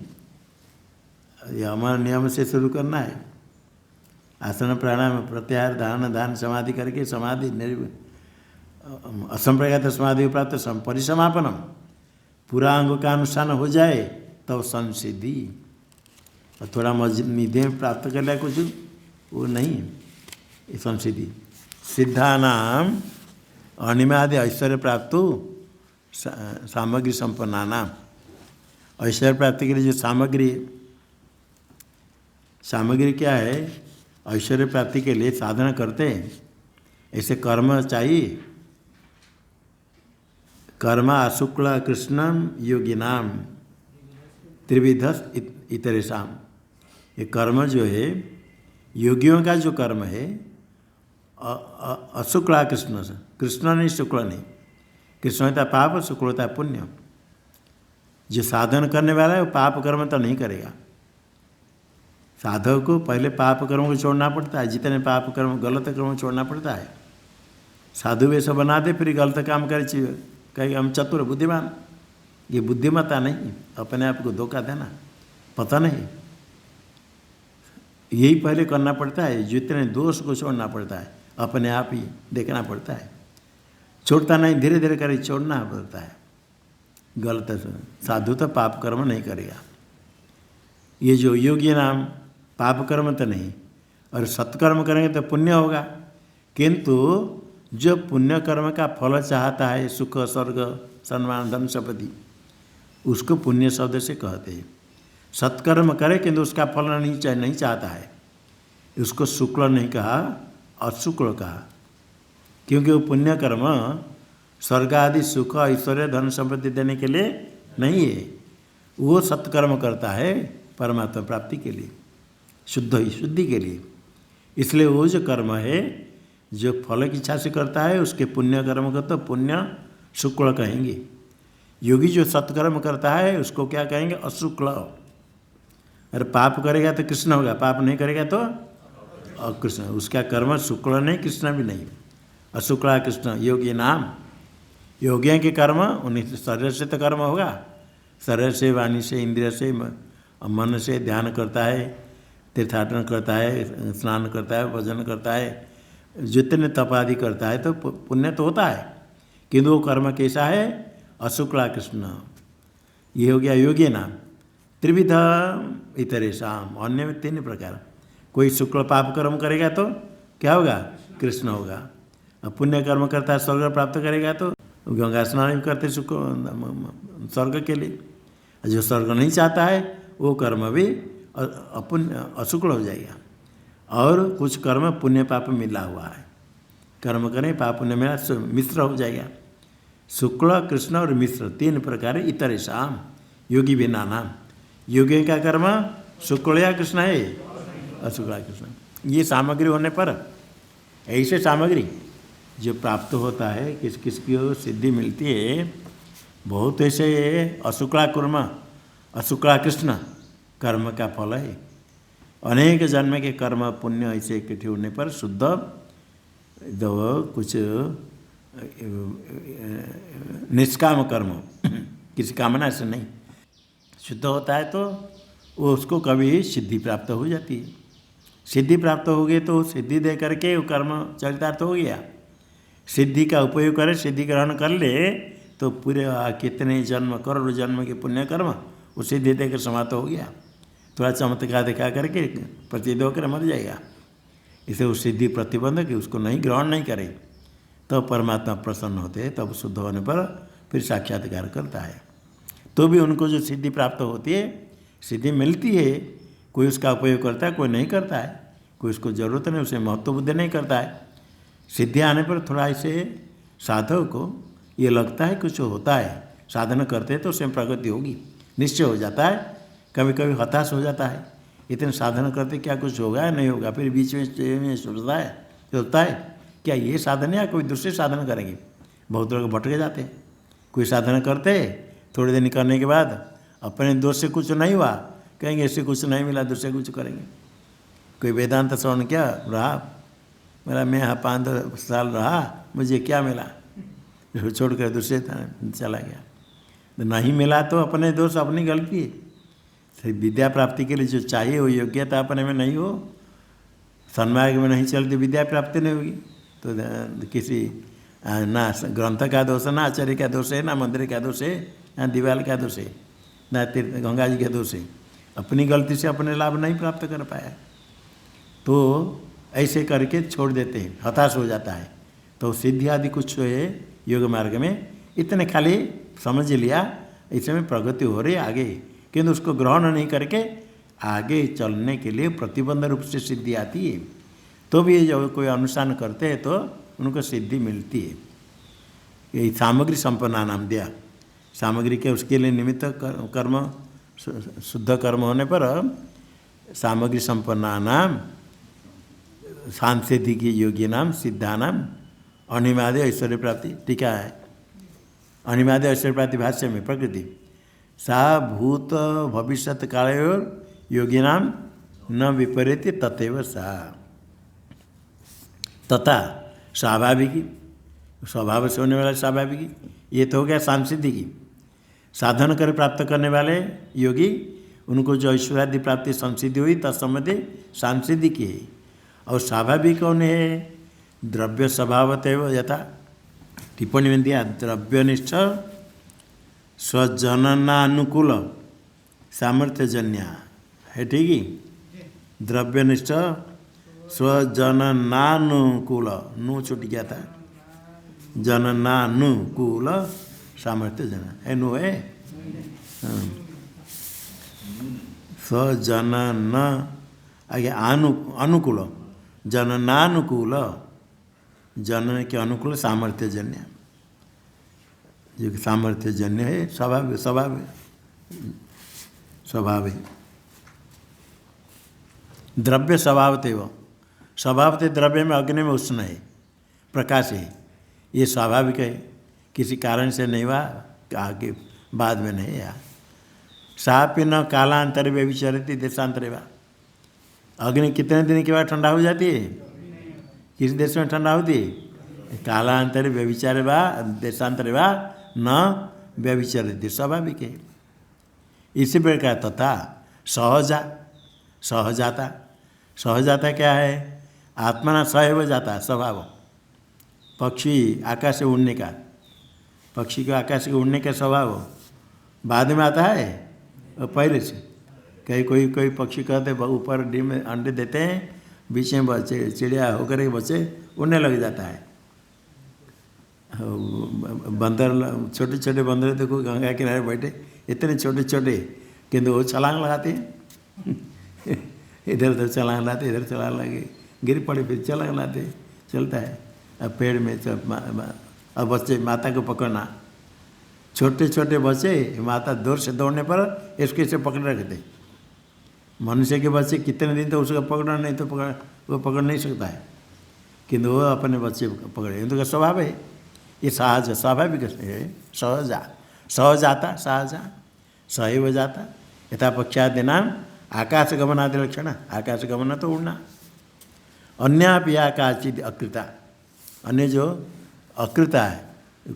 S1: ये हमारा नियम से शुरू करना है। आसन प्राणायाम प्रत्याहार धारण दान समाधि करके समाधि असंप्रज्ञात समाधि प्राप्त परिसमापनम, पूरा अंग का अनुष्ठान हो जाए तब संसिद्धि, और थोड़ा निधि प्राप्त कर लिया कुछ वो नहीं, ये संसिद्धि। सिद्धानाम अनिमादि ऐश्वर्य प्राप्त सामग्री संपन्नानाम, ऐश्वर्य प्राप्ति के लिए जो सामग्री क्या है? ऐश्वर्य प्राप्ति के लिए साधना करते हैं, ऐसे कर्म चाहिए। कर्म शुक्ल कृष्णम योगिनाम त्रिविधस इतरेशम, ये कर्म जो है योगियों का जो कर्म है अशुक्ला कृष्ण से, कृष्ण नहीं शुक्ल नहीं, कृष्ण होता पाप, शुक्ल होता है पुण्य। जो साधन करने वाला है वो पाप कर्म तो नहीं करेगा, साधक को पहले पाप कर्म को छोड़ना पड़ता है, जितने पाप कर्म गलत कर्म छोड़ना पड़ता है। साधु वैसा बना दे फिर गलत काम करे, कहेंगे हम चतुर बुद्धिमान, ये बुद्धिमत्ता नहीं, अपने आप को धोखा देना, पता नहीं। यही पहले करना पड़ता है, जितने दोष को छोड़ना पड़ता है, अपने आप ही देखना पड़ता है। छोड़ता नहीं, धीरे धीरे कर छोड़ना पड़ता है। गलत साधु तो पाप कर्म नहीं करेगा। ये जो योगी नाम पाप कर्म तो नहीं, और सत्कर्म करेंगे तो पुण्य होगा। किंतु जो पुण्य कर्म का फल चाहता है, सुख स्वर्ग सम्मान धन संपत्ति, उसको पुण्य शब्द से कहते हैं। सत्कर्म करे किंतु उसका फल नहीं चाहता है, उसको शुक्ल नहीं कहा, अशुक्ल कहा। क्योंकि वो पुण्य कर्म स्वर्ग आदि सुख ऐश्वर्य धन संपत्ति देने के लिए नहीं है, वो सत्कर्म करता है परमात्मा प्राप्ति के लिए, शुद्धि के लिए। इसलिए वो जो कर्म है जो फल की इच्छा से करता है, उसके पुण्य कर्म को तो पुण्य शुक्ल कहेंगे। योगी जो सत्कर्म करता है उसको क्या कहेंगे? अशुक्ल। अरे पाप करेगा तो कृष्ण होगा, पाप नहीं करेगा तो अकृष्ण। उसका कर्म शुक्ल नहीं, कृष्ण भी नहीं, अशुक्ला कृष्ण। योगी नाम, योगियों के कर्म उन्हीं शरीर से तो कर्म होगा, शरीर से, वाणी से, इंद्रिय से, मन से ध्यान करता है, तीर्थाटन करता है, स्नान करता है, भजन करता है, जितने तप आदि करता है तो पुण्य तो होता है। किंतु वो कर्म कैसा है? अशुक्ला कृष्ण। ये हो गया योगी नाम। त्रिविध इतरेषाम, अन्य में 3 प्रकार। कोई शुक्ल पाप कर्म करेगा तो क्या होगा? कृष्ण होगा। अब पुण्य कर्म करता है, स्वर्ग प्राप्त करेगा तो गंगा स्नान भी करते स्वर्ग के लिए। जो स्वर्ग नहीं चाहता है वो कर्म भी अशुक्ल हो जाएगा। और कुछ कर्म पुण्य पाप मिला हुआ है, कर्म करें पाप पुण्य मिला, मिश्र हो जाएगा। शुक्ल कृष्ण और मिश्र 3 प्रकार इतरेषाम योगी भिन्ना नाम। योगी का कर्म शुक्ल या कृष्ण है, अशुक्ला कृष्ण। ये सामग्री होने पर, ऐसे सामग्री जो प्राप्त होता है, किस किस की सिद्धि मिलती है, बहुत ऐसे अशुक्ला कर्म अशुक्ला कृष्ण कर्म का फल है। अनेक जन्म के कर्म पुण्य ऐसे इकट्ठे होने पर शुद्ध जो कुछ निष्काम कर्म किसी कामना से नहीं शुद्ध होता है तो वो उसको कभी सिद्धि प्राप्त हो जाती है। सिद्धि प्राप्त हो गई तो सिद्धि दे करके वो कर्म चरितार्थ हो गया। सिद्धि का उपयोग करे, सिद्धि ग्रहण कर ले तो पूरे कितने जन्म, करोड़ जन्म के पुण्य कर्म वो सिद्धि देकर समाप्त हो गया। थोड़ा चमत्कार दिखा करके प्रसिद्ध होकर मर जाएगा। इसे उस सिद्धि प्रतिबंध कि उसको नहीं ग्रहण नहीं करे तो परमात्मा प्रसन्न होते हैं, तब शुद्ध होने पर फिर साक्षात्कार करता है। तो भी उनको जो सिद्धि प्राप्त होती है, सिद्धि मिलती है, कोई उसका उपयोग करता है, कोई नहीं करता है, कोई उसको जरूरत नहीं, उसे महत्व बुद्धि नहीं करता है। सिद्धि आने पर थोड़ा ऐसे साधक को ये लगता है कुछ होता है, साधना करते हैं तो स्वयं प्रगति होगी, निश्चय हो जाता है। कभी कभी हताश हो जाता है, इतने साधना करते क्या कुछ होगा या नहीं होगा, फिर बीच में सोचता है क्या ये साधन या कोई दूसरे साधन करेंगे। बहुत लोग भटके जाते हैं, कोई साधना करते थोड़े दिन करने के बाद अपने दोष से कुछ नहीं हुआ, कहेंगे इससे कुछ नहीं मिला, दूसरे कुछ करेंगे। कोई वेदांत श्रवण क्या रहा, मेरा मैं यहाँ 5 साल रहा, मुझे क्या मिला, छोड़ कर दूसरे चला गया। तो नहीं मिला तो अपने दोष, अपनी गलती है। विद्या प्राप्ति के लिए जो चाहिए वो योग्यता अपने में नहीं हो, सन्मार्ग में नहीं चलती, विद्या प्राप्ति नहीं होगी। तो किसी ना ग्रंथ का दोष है, ना आचार्य का दोष है, ना मंदिर का दोष है, ना दीवार का दोष है, ना गंगा जी का दोष है। अपनी गलती से अपने लाभ नहीं प्राप्त कर पाया तो ऐसे करके छोड़ देते हैं, हताश हो जाता है। तो सिद्धि आदि कुछ है योग मार्ग में, इतने खाली समझ लिया इसमें प्रगति हो रही है आगे, किंतु उसको ग्रहण नहीं करके आगे चलने के लिए प्रतिबंध रूप से सिद्धि आती है। तो भी जब कोई अनुष्ठान करते हैं तो उनको सिद्धि मिलती है। यही सामग्री संपन्ना नाम दिया, सामग्री के उसके लिए निमित्त कर्म शुद्ध कर्म होने पर सामग्री संपन्ना नाम सांसिद्धि की योगी नाम सिद्धा नाम अनिमादय ऐश्वर्य प्राप्ति। टीका है अनिमादय ऐश्वर्य प्राप्ति भाष्य में प्रकृति सा भूत भविष्यत कालयोर योगी नाम न विपरीत तथैव सा। तथा स्वाभाविकी, स्वभाव से होने वाला स्वाभाविकी, ये तो हो गया सांसिद्धि की। साधन कर प्राप्त करने वाले योगी उनको जो ऐश्वर्यादि प्राप्ति संसिद्धि हुई तत्सम्बन्धी सांसिद्धि की है। और स्वाभाविक कौन है? द्रव्य स्वभावतैव यथा टिप्पणी में दिया, द्रव्यनिष्ठ स्वजननानुकूल सामर्थ्यजन्य है, ठीक है। द्रव्यनिष्ठ स्वजननानुकूल, नु छूट गया था, जननानुकूल सामर्थ्यजन्य है, नु है। स्वजनन आगे अनुकूल, जननानुकूल, जनन के अनुकूल सामर्थ्यजन्य, जो सामर्थ्यजन्य है, स्वभाव है। द्रव्य स्वभावते द्रव्य में अग्नि में उष्ण है, प्रकाश है, ये स्वाभाविक है, किसी कारण से नहीं हुआ, आगे बाद में नहीं आया। सापि न कालांतर में विचरती देशांतरे वा, अग्नि कितने दिन के बाद ठंडा हो जाती है? किस देश में ठंडा होती है? कालांतर व्यभिचारे वा देशांतरे वा न व्यभिचरती, स्वाभाविक है। इसी प्रकार तथा सहजाता क्या है? आत्मना सहैव जाता, स्वभाव। पक्षी आकाश से उड़ने का, पक्षी को आकाश से उड़ने का स्वभाव बाद में आता है और पहले से। कोई पक्षी कहते ऊपर डी में अंडे देते हैं, बीच में बच्चे चिड़िया होकर के बच्चे उड़ने लग जाता है। बंदर, छोटे छोटे बंदर देखो गंगा किनारे बैठे, इतने छोटे छोटे, किंतु वो छलांग लगाते हैं इधर उधर छलांग लाते, इधर छलांग लगे, गिर पड़े, फिर छलांग लाते, चलता है। अब पेड़ में अब बच्चे माता को पकड़ना, छोटे छोटे बच्चे माता दूर से दौड़ने पर इसके से पकड़ रखते। मनुष्य के बच्चे कितने दिन तो उसको पकड़ना नहीं तो वो पकड़ नहीं सकता है, किंतु वो अपने बच्चे पकड़े, इनका स्वभाव है, ये सहज स्वाभाविक है। सहजाता सहैव जाता यथा पक्षादि नाम आकाशगमनादि लक्षण, आकाशगमन तो उड़ना। अन्यापि या काचित अकृता, अन्य जो अकृता है,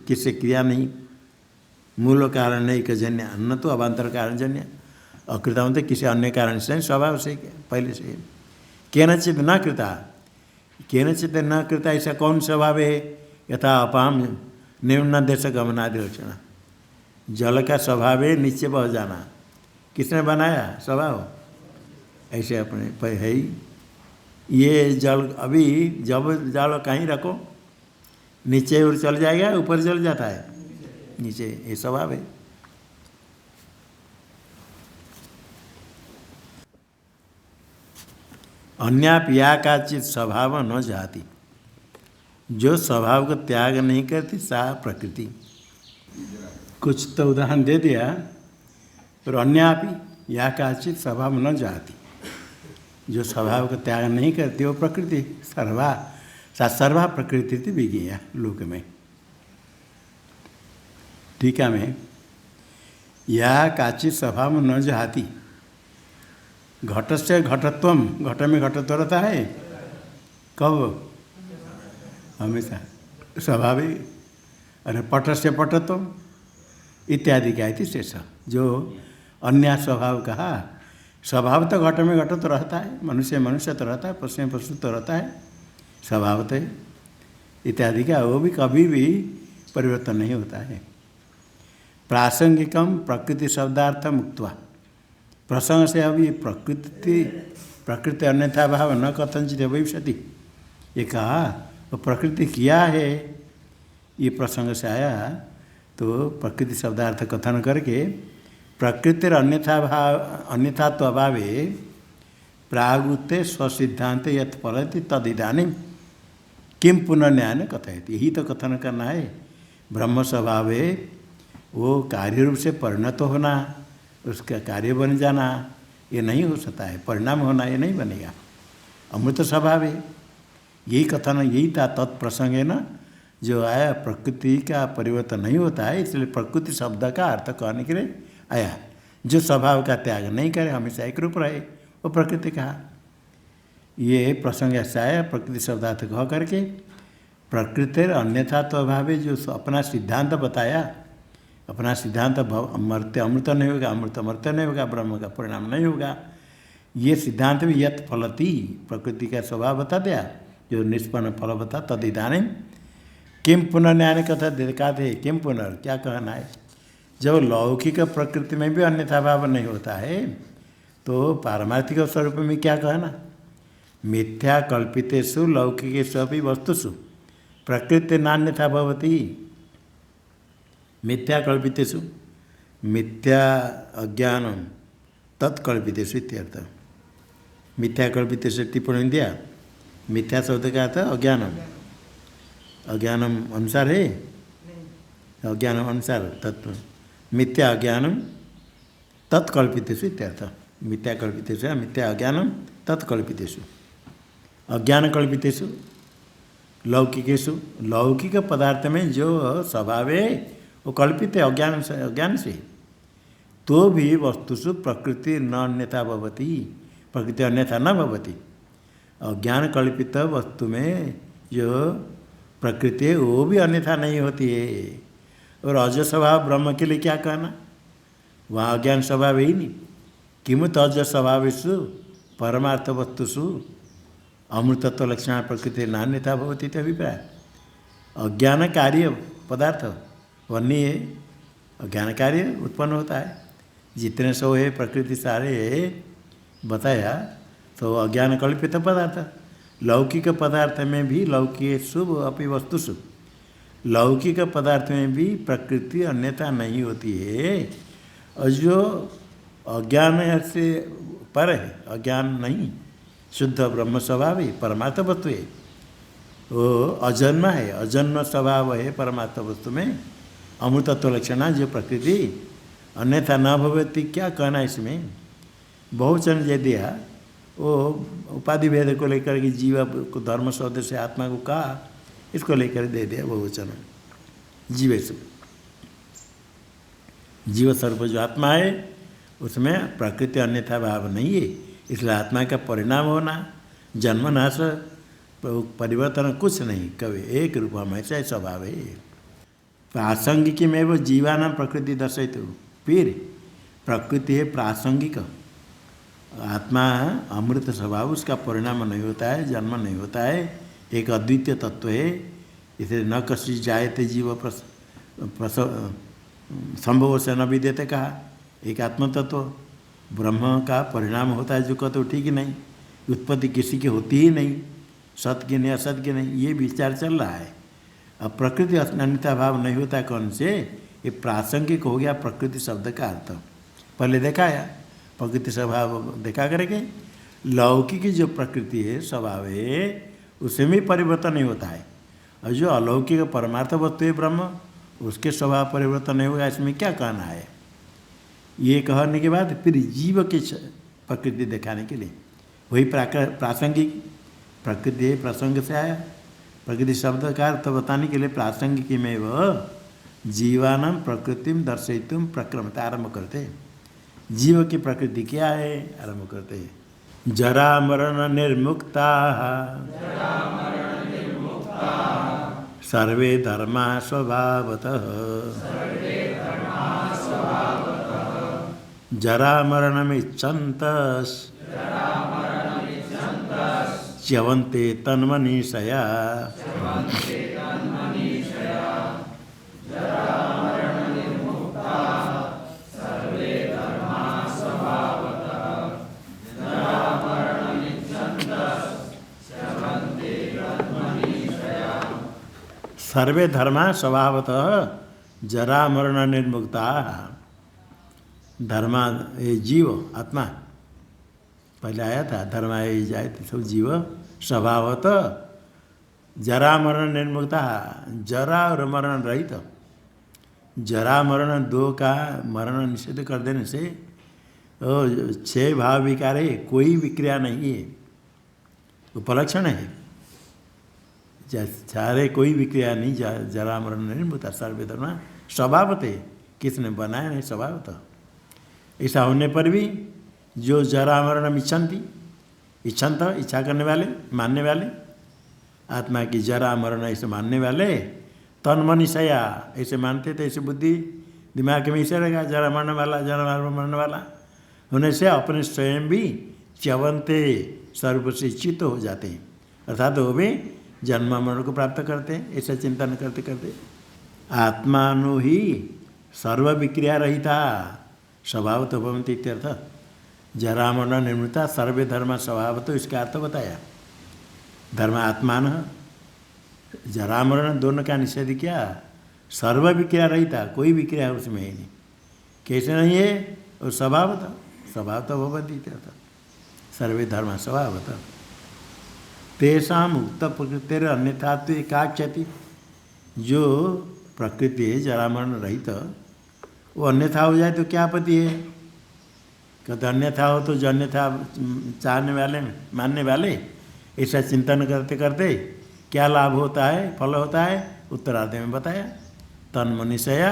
S1: किससे क्रिया नहीं, मूल कारण नहीं कजन्य, न तो अवान्तर कारण जन्य। अकृता मतलब किसी अन्य कारण से, स्वभाव से पहले से। केनचित न कृता, केनचित न कृता ऐसा कौन स्वभाव है? यथा अपाम निम्न देश गमनादि लक्षण, जल का स्वभाव है नीचे बह जाना, किसने बनाया? स्वभाव। ऐसे अपने है ही। ये जल अभी जब जल कहीं रखो नीचे और चल जाएगा, ऊपर चल जाता है नीचे, ये स्वभाव है। अन्याप या काचित स्वभाव न जाती, जो स्वभाव को त्याग नहीं करती सा प्रकृति। कुछ तो उदाहरण दे दिया, पर अन्यापि या काचित स्वभाव न जाती, जो स्वभाव का त्याग नहीं करती वो प्रकृति सर्वा प्रकृति विज्ञेया लोक में। टीका में या काचित स्वभाव न जाती, घट से घटत्व, घट में घटत्व रहता है कब? हमेशा स्वाभाविक। अरे पट से पटत्व इत्यादि क्या है शेष, जो अन्य स्वभाव कहा, स्वभाव तो घट में घट तो रहता है, मनुष्य तो रहता है, पशु में पशु तो रहता है, स्वभाव तो इत्यादि का वो भी कभी भी परिवर्तन नहीं होता है। प्रासंगिकम प्रकृति शब्दार्थ मुक्त्वा, प्रसंग से अभी प्रकृति अन्यथा भाव न कथनचित भविष्यति, ये कहा तो प्रकृति किया है, ये प्रसंग से आया। तो प्रकृति शब्दार्थ कथन करके प्रकृतिर अन्यथात्व अभावे प्रागुते स्वसिद्धांत यत् फलति तदिदानीं किम पुनर्न्याय न कथयति, यही तो कथन करना है। ब्रह्म स्वभाव है, वो कार्य रूप से परिणत होना, उसका कार्य बन जाना, ये नहीं हो सकता है, परिणाम होना ये नहीं बनेगा। अमृत स्वभाव है, यही कथन, यही था तत्प्रसंग है ना, जो आया प्रकृति का परिवर्तन नहीं होता है, इसलिए प्रकृति शब्द का अर्थ कहने के लिए आया। जो स्वभाव का त्याग नहीं करे, हमेशा एक रूप रहे, वो प्रकृति कहा। ये प्रसंग ऐसा आया, प्रकृति शब्दार्थ कह करके प्रकृतिर अन्यथा तो अभाव, जो अपना सिद्धांत बताया, अपना सिद्धांत मर्त्य अमृत नहीं होगा, अमृत मर्त्य नहीं होगा, ब्रह्म का परिणाम नहीं होगा। ये सिद्धांत भी यत फलती, प्रकृति का स्वभाव बता दिया, जो निष्पन्न फल बता तदिदानी किम पुनर्न्याय कथा दिखाते। किम पुनर् क्या कहना है, जब लौकिक प्रकृति में भी अन्यथा भाव नहीं होता है तो पारमार्थिक स्वरूप में क्या कहना। मिथ्या कल्पितेषु लौकिकेषु अपि वस्तुषु प्रकृति नान्यथा भवति। मिथ्या कल्पितेषु, मिथ्या अज्ञान तत्कल्पितेषु इत्यर्थ। मिथ्या कल्पितेषु टिप्पणी दिया, मिथ्या शब्द का अर्थ अज्ञानम, अज्ञानम अनुसार है, अज्ञानम अनुसार तत्व, मिथ्या अज्ञानम तत्कल्पितेषु इत्यर्थ। मिथ्या कल्पितेषु, मिथ्या अज्ञानम तत्कल्पितेषु, अज्ञान कल्पितेषु लौकिकेषु, लौकिक पदार्थ में जो स्वभाव है वो कल्पित है अज्ञान से, अज्ञान से। तो भी वस्तुषु प्रकृति न अन्यथा भवति, प्रकृति अन्यथा न भवति। अज्ञान कल्पित वस्तु में जो प्रकृति है वो भी अन्यथा नहीं होती है। और अज स्वभाव ब्रह्म के लिए क्या कहना, वहाँ अज्ञान स्वभाव ही नहीं। किमुत अज स्वभावेषु परमार्थ वस्तुषु अमृतत्व लक्षण प्रकृति नान्यथा भवती अभिप्राय। अज्ञान कार्य पदार्थ वन्य है, अज्ञान कार्य उत्पन्न होता है। जितने सो है प्रकृति सारे बताया तो अज्ञान कल्पित पदार्थ। लौकिक पदार्थ में भी लौकिक शुभ अपि वस्तुषु, लौकिक पदार्थ में भी प्रकृति अन्यथा नहीं होती है। और जो अज्ञान से पर है, अज्ञान नहीं, शुद्ध ब्रह्म स्वभाव है, परमार्थ वस्तु है, वो अजन्म है, अजन्म स्वभाव है परमार्थ वस्तु में। अमृतत्व लक्षणा जो प्रकृति अन्यथा न भवती, क्या कहना इसमें। बहुवचन दे दिया, वो उपाधि भेद को लेकर के जीव को धर्म शब्द से आत्मा को कहा, इसको लेकर दे दिया बहुवचन। जीव जीव स्वरूप जो आत्मा है उसमें प्रकृति अन्यथा भाव नहीं है, इसलिए आत्मा का परिणाम होना, जन्म नाश परिवर्तन कुछ नहीं, कभी एक रूप हमेशा स्वभाव है। प्रासंगिक में वो जीवाना प्रकृति दर्शित। फिर प्रकृति है प्रासंगिक, आत्मा अमृत स्वभाव, उसका परिणाम नहीं होता है, जन्म नहीं होता है, एक अद्वितीय तत्व है। इसलिए न कसी जायते जीव संभव से न विद्यते कहा। एक आत्म तत्व ब्रह्म का परिणाम होता है जो कहते हो ठीक नहीं, उत्पत्ति किसी की होती ही नहीं, सत्य की नहीं असत्य की नहीं, ये विचार चल रहा है। अब प्रकृति अन्यथा भाव नहीं होता है कौन से, ये प्रासंगिक हो गया प्रकृति शब्द का अर्थ। पहले दिखाया प्रकृति स्वभाव देखा करके, लौकिक जो प्रकृति है स्वभाव है उसमें भी परिवर्तन नहीं होता है। और जो अलौकिक परमार्थ वस्तु है ब्रह्म, उसके स्वभाव परिवर्तन नहीं होगा, इसमें क्या कहना है। ये कहने के बाद फिर जीव की प्रकृति दिखाने के लिए वही प्रासंगिक प्रकृति है, प्रसंग से आया। प्रकृति शब्द का अर्थ बताने के लिए प्रासंगिक में वह जीवानां प्रकृतिम दर्शयितुम प्रक्रमता आरंभ करते हैं। जीव की प्रकृति क्या है आरंभ करते हैं। जरा मरण निर्मुक्ता सर्वे धर्मा स्वभावतः, जरा मरणमिच्छन्तः च्यवन्ते तन्मनीषया। सर्वे धर्मा स्वभावतः जरा मरण निर्मुक्ता। धर्मा ये जीव आत्मा पहले आया था, धर्मा ये जाए थे सब जीव स्वभावतः जरा मरण निर्मुक्ता, जरा और मरण रहित। जरा मरण दो का मरण निषेध कर देने से 6 भाव विकार है, कोई विक्रिया नहीं है, उपलक्षण है। सारे कोई विक्रिया नहीं, जरा मरण निर्मुक्ता सर्वे धर्मा स्वभावत है, किसने बनाया नहीं स्वभावतः। ऐसा होने पर भी जो जरा मरण इच्छन्ति, इच्छन्त इच्छा करने वाले, मानने वाले, आत्मा की जरा मरण ऐसे मानने वाले, तन्मनीषया ऐसे मानते थे, ऐसे बुद्धि दिमाग में इसे रहेगा जरा मरने वाला, जरा मरने वाला होने से अपने स्वयं भी च्यवंते सर्व से चित्त हो जाते हैं, अर्थात वो भी जन्म मरण को प्राप्त करते हैं। ऐसा चिंतन करते करते आत्मानु ही सर्व विक्रिया रहिता स्वभाव तो भवन्ति इत्यर्थ। जरा मरण निर्मृता सर्वे धर्म स्वभाव तो इसका अर्थ बताया। धर्म आत्मान, जरा मरण दोनों का निषेध किया। सर्व विक्रिया रहिता, कोई विक्रिया उसमें है नहीं। कैसे नहीं है? और स्वभाव तो भवन्ति इत्यर्थ। सर्वे धर्म स्वभावतः तेषां उक्त प्रकृतिर अन्यथा तो का क्षति। जो प्रकृति है जरा मरण रहित, वो अन्यथा हो जाए तो क्या आपत्ति है? कहते अन्यथा हो तो जो अन्यथा चाहने वाले मानने वाले ऐसा चिंतन करते करते क्या लाभ होता है, फल होता है? उत्तरार्ध में बताया। तन्मनुष्या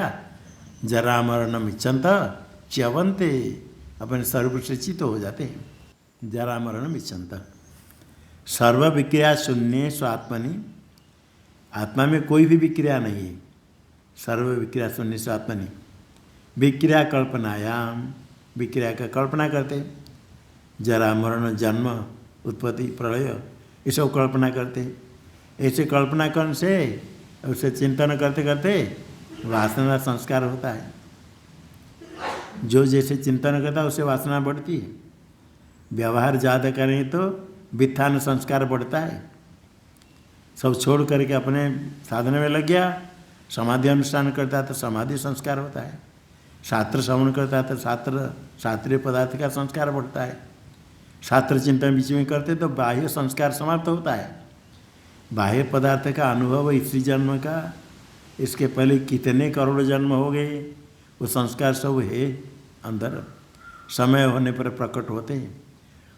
S1: जरा मरणम इच्छन्त च्यवन्ते, अपने सर्व से चित्त हो जाते हैं। जरा मरणम इच्छन्त सर्व विक्रिया शून्य स्वात्मनि, आत्मा में कोई भी विक्रिया नहीं है। सर्व विक्रिया शून्य स्वात्मनि विक्रिया कल्पनायाम, विक्रिया का कल्पना करते। जरा मरण जन्म उत्पत्ति प्रलय ये सब कल्पना करते। ऐसे कल्पना करने से उसे चिंतन करते करते वासना संस्कार होता है। जो जैसे चिंतन करता है उससे वासना बढ़ती है। व्यवहार ज़्यादा करें तो वित्थान संस्कार बढ़ता है। सब छोड़ करके अपने साधन में लग गया, समाधि अनुष्ठान करता है तो समाधि संस्कार होता है। शास्त्र श्रवण करता है तो शास्त्रीय पदार्थ का संस्कार बढ़ता है। शास्त्र चिंतन बीच में करते तो बाह्य संस्कार समाप्त होता है। बाह्य पदार्थ का अनुभव इसी जन्म का, इसके पहले कितने करोड़ जन्म हो गए, वो संस्कार सब है अंदर, समय होने पर प्रकट होते हैं।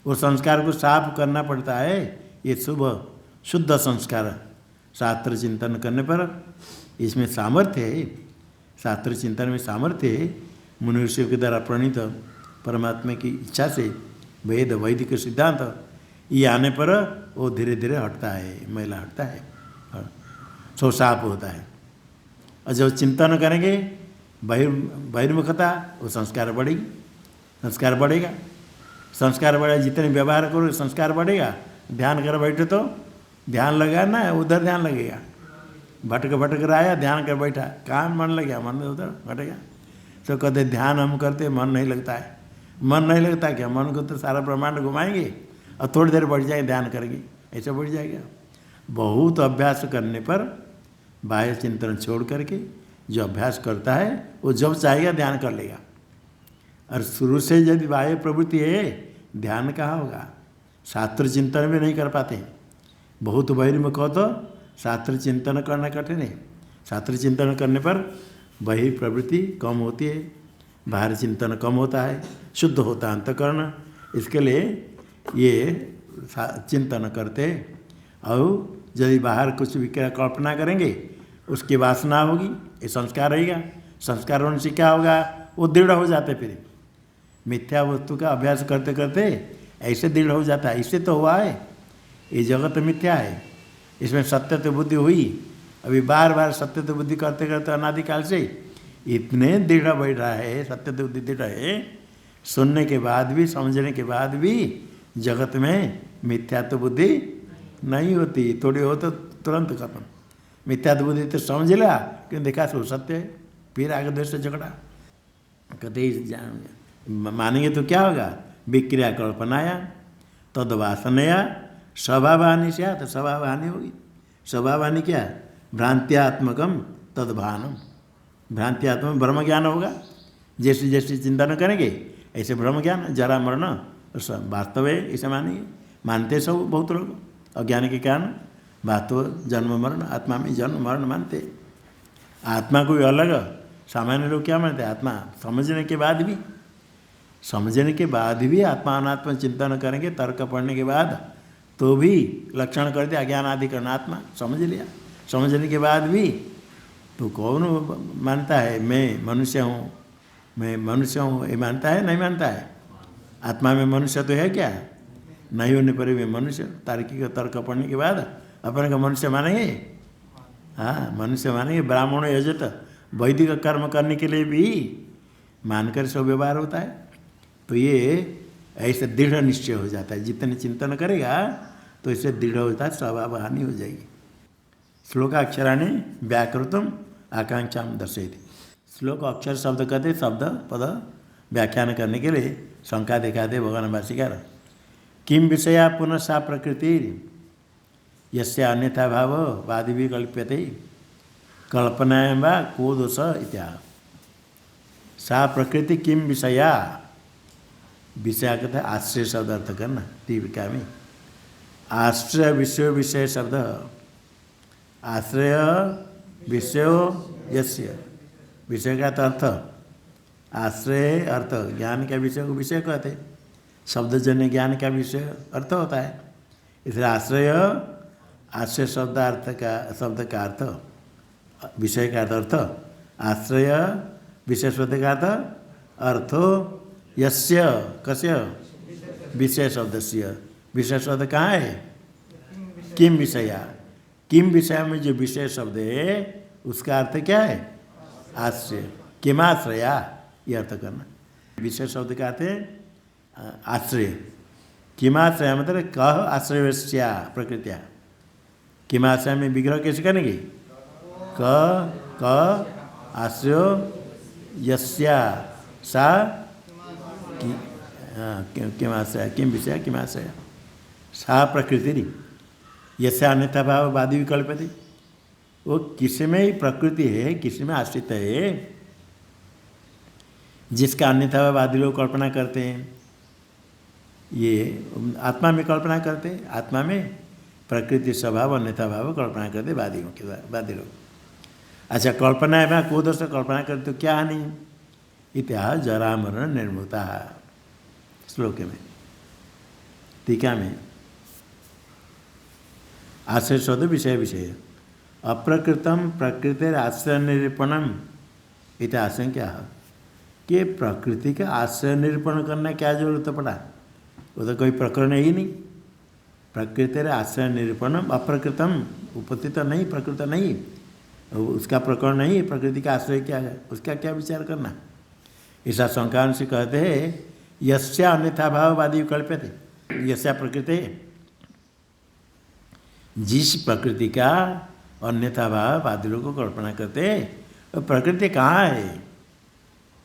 S1: वो संस्कार को साफ करना पड़ता है। ये शुद्ध संस्कार शास्त्र चिंतन करने पर इसमें सामर्थ्य है। शास्त्र चिंतन में सामर्थ्य है। मनुष्यों के द्वारा प्रणीत परमात्मा की इच्छा से वेद वैदिक सिद्धांत ये आने पर वो धीरे धीरे हटता है, मैला हटता है, सो साफ होता है। और जब चिंतन करेंगे बहिर्मुखता, वो संस्कार बढ़ेगी, संस्कार बढ़ेगा। संस्कार बढ़ेगा, जितने व्यवहार करो संस्कार बढ़ेगा। ध्यान कर बैठे तो ध्यान लगा ना, उधर ध्यान लगेगा। भटक कर आया, ध्यान कर बैठा, कहाँ मन लग गया, मन उधर भटेगा। तो कहते ध्यान हम करते मन नहीं लगता है। मन नहीं लगता क्या? मन को तो सारा ब्रह्मांड घुमाएंगे और थोड़ी देर बढ़ जाएंगे, ध्यान करेंगे, ऐसा बढ़ जाएगा। बहुत अभ्यास करने पर बाह्य चिंतन छोड़ करके जो अभ्यास करता है वो जब चाहेगा ध्यान कर लेगा। और शुरू से यदि बाह्य प्रवृत्ति है, ध्यान कहाँ होगा? शास्त्र चिंतन भी नहीं कर पाते। बहुत बहिर्मुख हो तो शास्त्र चिंतन करना कठिन है। शास्त्र चिंतन करने पर बहिर् प्रवृत्ति कम होती है, बाहर चिंतन कम होता है, शुद्ध होता है अंतःकरण। इसके लिए ये चिंतन करते। और यदि बाहर कुछ विक्रिया कल्पना करेंगे उसकी वासना होगी, ये संस्कार रहेगा। संस्कार होने से क्या होगा? वो दृढ़ हो जाते। फिर मिथ्या वस्तु का अभ्यास करते करते ऐसे दृढ़ हो जाता है। इससे तो हुआ है, ये जगत मिथ्या है, इसमें सत्य तो बुद्धि हुई। अभी बार बार सत्य तो बुद्धि करते करते अनादिकाल से इतने दृढ़ बैठ रहा है, सत्य तो बुद्धि दृढ़ है। सुनने के बाद भी, समझने के बाद भी जगत में मिथ्या तो बुद्धि नहीं होती। थोड़ी हो तो तुरंत खत्म। मिथ्या तो बुद्धि तो समझ लिया, क्यों देखा सो सत्य है, फिर आगे देश से झगड़ा। कहते मानेंगे तो क्या होगा? विक्रिया कल्पनाया तद वासनया स्वभावहानि से, तो स्वभावहानि होगी। स्वभावहानि क्या? भ्रांत्यात्मकम तद भानम, भ्रांत्यात्मक ब्रह्म ज्ञान होगा। जैसे जैसे चिंतन करेंगे ऐसे ब्रह्म ज्ञान, जरा मरण वास्तव है ऐसे मानेंगे। मानते सब बहुत लोग अज्ञान के कारण वास्तव जन्म मरण, आत्मा में जन्म मरण मानते। आत्मा को भी अलग, सामान्य लोग क्या मानते हैं? आत्मा समझने के बाद भी आत्मा अनात्मा चिंतन करेंगे, तर्क पढ़ने के बाद तो भी लक्षण कर दिया अज्ञान आदि करना। आत्मा समझ लिया, समझने के बाद भी तो कौन मानता है मैं मनुष्य हूँ, मैं मनुष्य हूँ? ये मानता है? नहीं मानता है। आत्मा में मनुष्य तो है क्या? नहीं होने पर भी मनुष्य, तार्किक तर्क पढ़ने के बाद अपने को मनुष्य मानेंगे? हाँ, मनुष्य मानेंगे। ब्राह्मण यजत वैदिक कर्म करने के लिए भी मानकर सब व्यवहार होता है। तो ये ऐसे दृढ़ निश्चय हो जाता है, जितने चिंतन करेगा तो इससे दृढ़ होता है, स्वभाव हानि हो जाएगी। श्लोकाक्षराणि व्याकृतम आकांक्षा दर्शयति। श्लोक अक्षर शब्द कहते शब्द पद व्याख्यान करने के लिए शंका दिखाते भगवान भाष्यकार। किम विषया पुनः सा प्रकृति यस्य अन्यथा भाव वादि भी कल्प्यते कल्पनायां वा को दोष इत्याह। सा प्रकृति किम विषया, विषय कहते हैं आश्रय शब्द अर्थ करना टीका में। आश्रय विषय विषय शब्द, आश्रय विषय यस्य, विषय का अर्थ आश्रय अर्थ ज्ञान का विषय को विषय कहते, शब्दजन्य ज्ञान का विषय अर्थ होता है। इसलिए आश्रय, आश्रय शब्द का अर्थ विषय का अर्थ, आश्रय विषय शब्द का अर्थो यस्य कस्य विषय शब्दस्य, विषय शब्द कहाँ है किम विषया, किम विषय में जो विषय शब्द है उसका अर्थ क्या है आश्रय, किमाश्रया ये अर्थ करना। विषय शब्द का अर्थ है आश्रय, किमाश्रय मतलब कह आश्रयस्या प्रकृत्या, किमाश्रय में विग्रह कैसे करेंगे क आश्रय यस्या सा किमाश्रय, किम विषय किमाश्रय सा प्रकृति यस्या अन्यथा भाव वादी विकल्प थी। वो किसी में ही प्रकृति है, किसी में आश्रित है, जिसका अन्यथा भाव वादी लोग कल्पना करते हैं। ये आत्मा में कल्पना करते हैं, आत्मा में प्रकृति स्वभाव अन्यथा भाव कल्पना करते वादियों के वादी लोग। अच्छा कल्पना है मैं को दोष कल्पना करते तो क्या नहीं, इतिहास जरा मरण निर्मुता श्लोक में टीका में। आश्रय शब्द विषय विषय अप्रकृतम प्रकृतिर आश्रय निरूपणम इत आशंका कि प्रकृति का आश्रय निरूपण करना क्या जरूरत पड़ा, वो तो कोई प्रकरण ही नहीं। प्रकृतिर आश्रय निरूपणम अप्रकृतम उपति तो नहीं, प्रकृत नहीं, उसका प्रकरण नहीं, प्रकृति का आश्रय क्या है उसका क्या विचार करना। ऐसा शंकान से कहते हैं यस्या अन्यथा भाववादी विकल्प्यते, यस्या प्रकृति जिस प्रकृति का अन्यथा भाव वादी लोग को कल्पना करते तो प्रकृति कहाँ है,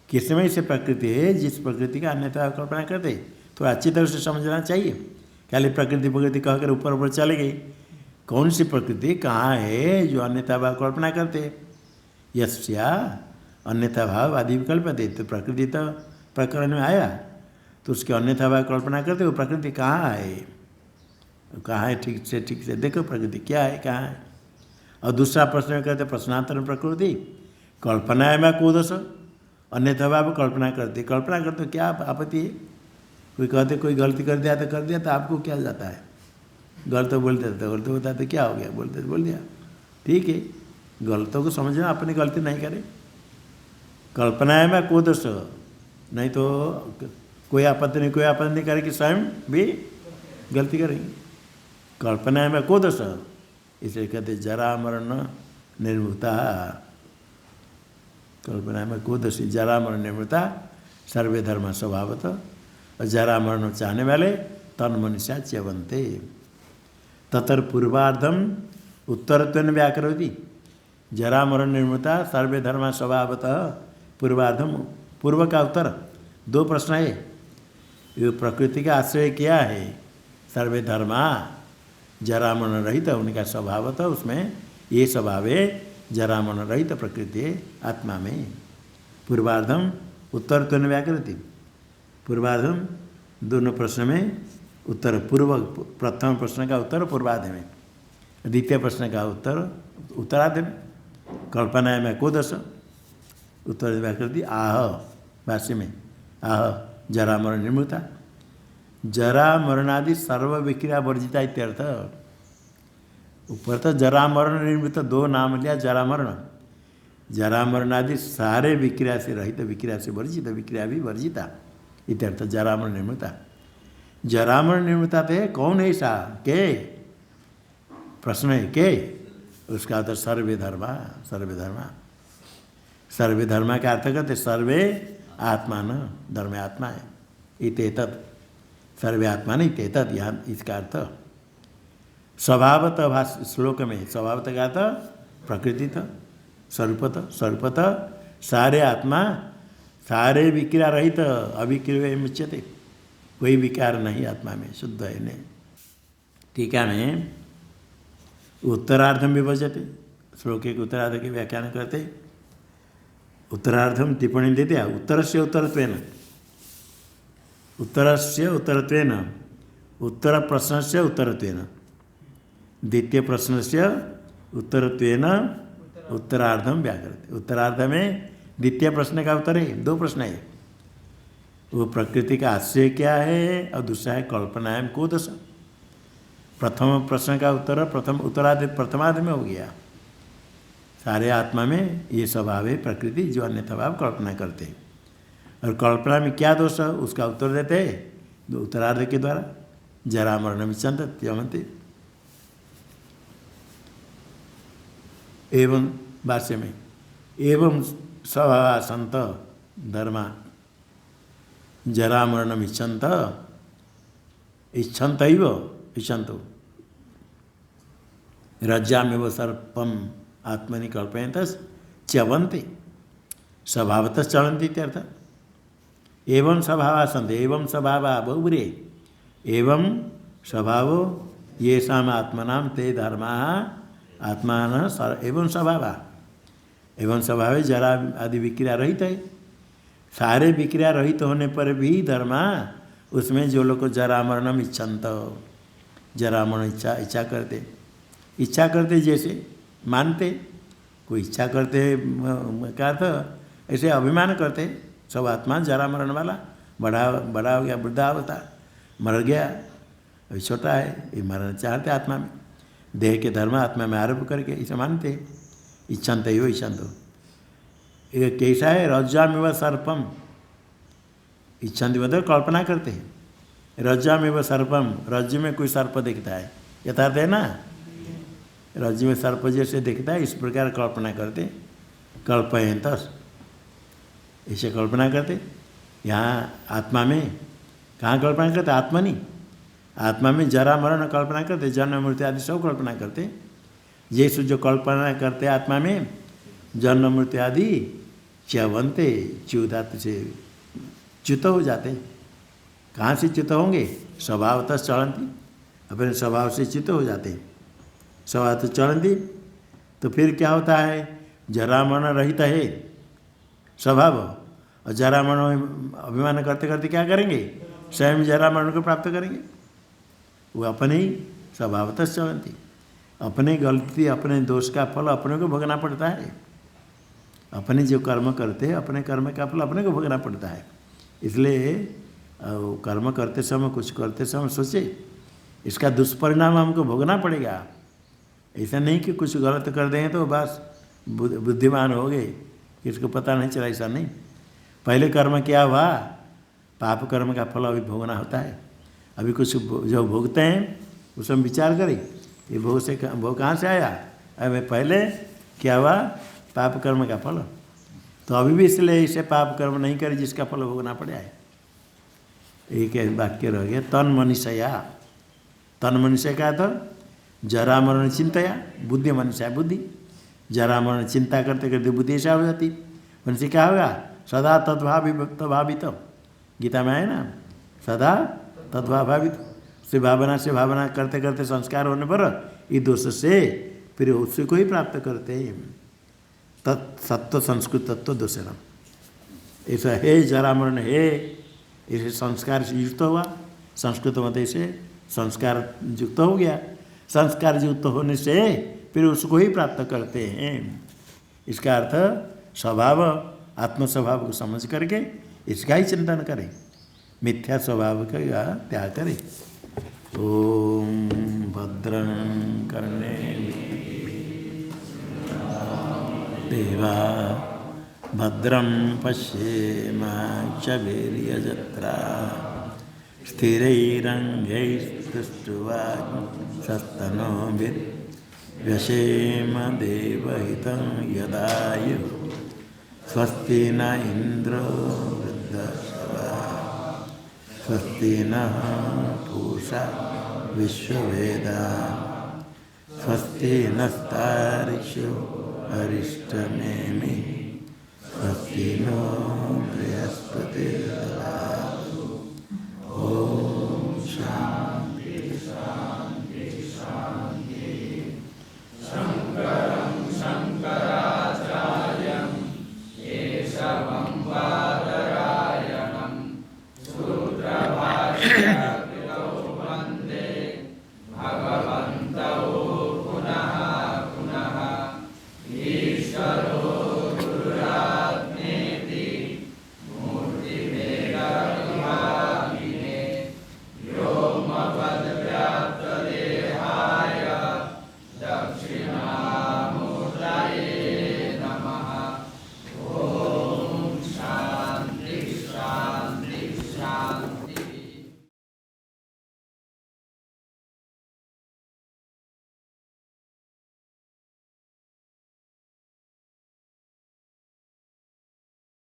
S1: किस में से प्रकृति है जिस प्रकृति का अन्यथा कल्पना करते। थोड़ा अच्छी तरह से समझना चाहिए, खाली प्रकृति प्रकृति कहकर ऊपर ऊपर चले गई। कौन सी प्रकृति कहाँ है जो अन्यथा भाव कल्पना करते, यस्या अन्यथा भाव आदि विकल्प दे, तो प्रकृति तो प्रकरण में आया तो उसके अन्यथा भाव कल्पना करते, वो प्रकृति कहाँ है, कहाँ है ठीक से देखो प्रकृति क्या है कहाँ है। और दूसरा प्रश्न में कहते प्रश्नांतर प्रकृति कल्पना है मैं को दोष, अन्यथा भाव कल्पना करते, कल्पना करते क्या आपत्ति है। कोई कहते कोई गलती कर दिया तो आपको क्या जाता है, गलत बोलते तो गलत होता तो क्या हो गया, बोलते तो बोल दिया ठीक है। गलतों को समझना, अपनी गलती नहीं करे। कल्पना है मैं को दोष, नहीं तो कोई आपत्ति नहीं करेगी, स्वयं भी गलती करेंगे। कल्पना है मैं को दोष, इसलिए कहते जरा मरण निर्मुक्ता, कल्पना में को दोषी जरा मरण निर्मुक्ता सर्वे धर्म स्वभावत, और जरा मरण चाहने वाले तन मनुष्या च्यवंते। ततर पूर्वार्धम उत्तरत्वेन व्याकरोति, जरा मरण निर्मुक्ता सर्वे धर्म स्वभावतः। पूर्वार्धम पूर्व का उत्तर, दो प्रश्न है। ये प्रकृति का आश्रय क्या है, सर्वे धर्मा जरा मरण रहित उनका स्वभाव था, उसमें ये स्वभाव है जरा मरण रहित प्रकृति है आत्मा में। पूर्वार्धम उत्तरत्वेन व्याकृति, पूर्वार्धम दोनों प्रश्न में उत्तर, पूर्व प्रथम प्रश्न का उत्तर पूर्वार्ध में, द्वितीय प्रश्न का उत्तर उत्तरार्ध में। कल्पना में को दोष, उत्तर व्याकृति आह भाष्य में आह जरा मरण निर्मुक्ता, जरा मरणादि सर्व विक्रिया वर्जिता इत्यर्थ। ऊपर तो जरा मरण निर्मित दो नाम लिया, जरा मरण आदि सारे विक्रिया से रहित, विक्रिया से वर्जित, विक्रिया भी वर्जिता इत्यर्थ जरा मरण निर्मिता। जरा मरण निर्मिता थे कौन है ऐसा, के प्रश्न है के, उसका तो सर्वे धर्मा सर्वे धर्म का अर्थ करते सर्वे आत्मा न धर्म आत्मा है इतेतत् सर्वे आत्मा न इतेतत् यहाँ इसका अर्थ स्वभावतः भाष्य श्लोक में स्वभावतः का अर्थ प्रकृति था स्वरूपतः सारे आत्मा सारे विक्रिया रहित अविक्रिय मुच्यते कोई विकार नहीं आत्मा में शुद्ध है नहीं। टीका में उत्तरार्धम विभजते श्लोक के उत्तरार्ध के व्याख्यान करते उत्तरार्धम टिप्पणी देते उत्तर से उत्तरत्वेन उत्तर प्रश्न से उत्तरत्वेन द्वितीय प्रश्न से उत्तरत्वेन उत्तरार्धम व्याकरते। उत्तरार्ध में द्वितीय प्रश्न का उत्तर है दो प्रश्न है वो प्रकृति का आश्रय क्या है और दूसरा है कल्पनाएं को दशा। प्रथम प्रश्न का उत्तर प्रथमार्ध में हो गया सारे आत्मा में ये स्वभाव है प्रकृति जो अन्यथा भाव कल्पना करते हैं और कल्पना में क्या दोष है उसका उत्तर देते हैं उत्तरार्ध के द्वारा जरा मरण विचंत त्यमंते। एवं भाष्य में एवं स्वभाव संत धर्मा जरा मरण इच्छन्त इच्छन्त रज्जामेव सर्पम आत्मनि कल्पयन्त च्यवन्ते स्वभावतः चलन्ति इत्यर्थ। एवं स्वभाव संत एवं स्वभाव बहुब्रे एवं स्वभाव येषाम् आत्मनां ते धर्मा आत्मान एवं स्वभाव जरा आदि विक्रिया रहित है सारे विक्रिया रहित होने पर भी धर्मा उसमें जो लोग जरा मरणम इच्छन्त जरा मरण इच्छा करते जैसे मानते कोई इच्छा करते क्या था ऐसे अभिमान करते सब आत्मा जरा मरण वाला बड़ा हो गया वृद्धा होता मर गया अभी छोटा है ये मरना चाहते आत्मा में देह के धर्म आत्मा में आरोप करके इसे मानते इच्छन्त यो इच्छन्त। ये कैसा है रज्जा में व सर्पम इच्छन्त मतलब कल्पना करते हैं रज्जा में व सर्पम रज्जु में कोई सर्प दिखता है यथार्थ है ना रज्जु में सर्प जैसे दिखता है इस प्रकार कल्पना करते कल्पयंत ऐसे कल्पना करते। यहाँ आत्मा में कहाँ कल्पना करते आत्मा में जरा मरण कल्पना करते जन्म मृत्यु आदि सब कल्पना करते जैसे जो कल्पना करते आत्मा में जन्म मृत्यु आदि च्यवंते च्युदात से च्युत हो जाते कहाँ से च्युत होंगे स्वभावतः चलंती अपने स्वभाव से च्युत हो जाते स्वभावतः चलंती तो फिर क्या होता है जरा मरण रहित है स्वभाव और जरा मरण अभिमान करते करते क्या करेंगे स्वयं जरा मरण को प्राप्त करेंगे वो अपने ही स्वभावतः चलंती अपने गलती अपने दोष का फल अपने को भोगना पड़ता है अपने जो कर्म करते हैं अपने कर्म का फल अपने को भोगना पड़ता है इसलिए कर्म करते समय कुछ करते समय सोचे इसका दुष्परिणाम हमको भोगना पड़ेगा ऐसा नहीं कि कुछ गलत कर दें तो बस बुद्धिमान हो गए किसको पता नहीं चला ऐसा नहीं पहले कर्म क्या हुआ पाप कर्म का फल अभी भोगना होता है अभी कुछ जो भोगते हैं उसमें विचार करें ये भोग कहाँ से आया अभी पहले क्या हुआ पाप कर्म का फल तो अभी भी इसलिए इसे पाप कर्म नहीं करे जिसका फल भोगना पड़ा है। एक वाक्य रह गया तन मनुष्य का तो जरा मरण चिंतया बुद्धि मनुष्य बुद्धि जरा मरण चिंता करते करते बुद्धि ऐसा हो जाती मनुष्य क्या होगा सदा तद्भावित गीता में है ना सदा तद्भावित से भावना करते करते संस्कार होने पर ये दोष से फिर उससे को ही प्राप्त करते हैं तत्सत्व संस्कृत तत्व दोषण ऐसा है जरा मरण है ऐसे संस्कार से युक्त हुआ संस्कृत मत से संस्कार युक्त हो गया संस्कार युक्त होने से फिर उसको ही प्राप्त करते हैं। इसका अर्थ स्वभाव आत्म स्वभाव को समझ करके इसका ही चिंतन करें मिथ्या स्वभाव का त्याग करें। ओम भद्रं कर्णे देवा भद्रं पश्येमाक्षवीर्यजत्रा स्थिरैरङ्गैस्तुष्ट्वाग्निस्तनोभिर्व्यसेम देवहितं यदायुः स्वस्ति न इंद्रो वृद्धश्रवा स्वस्ति नः पूषा विश्ववेदाः स्वस्ति नस्तार्क्ष्यो अरिष्टनेमिः स्वस्ति नो बृहस्पतिर्दधातु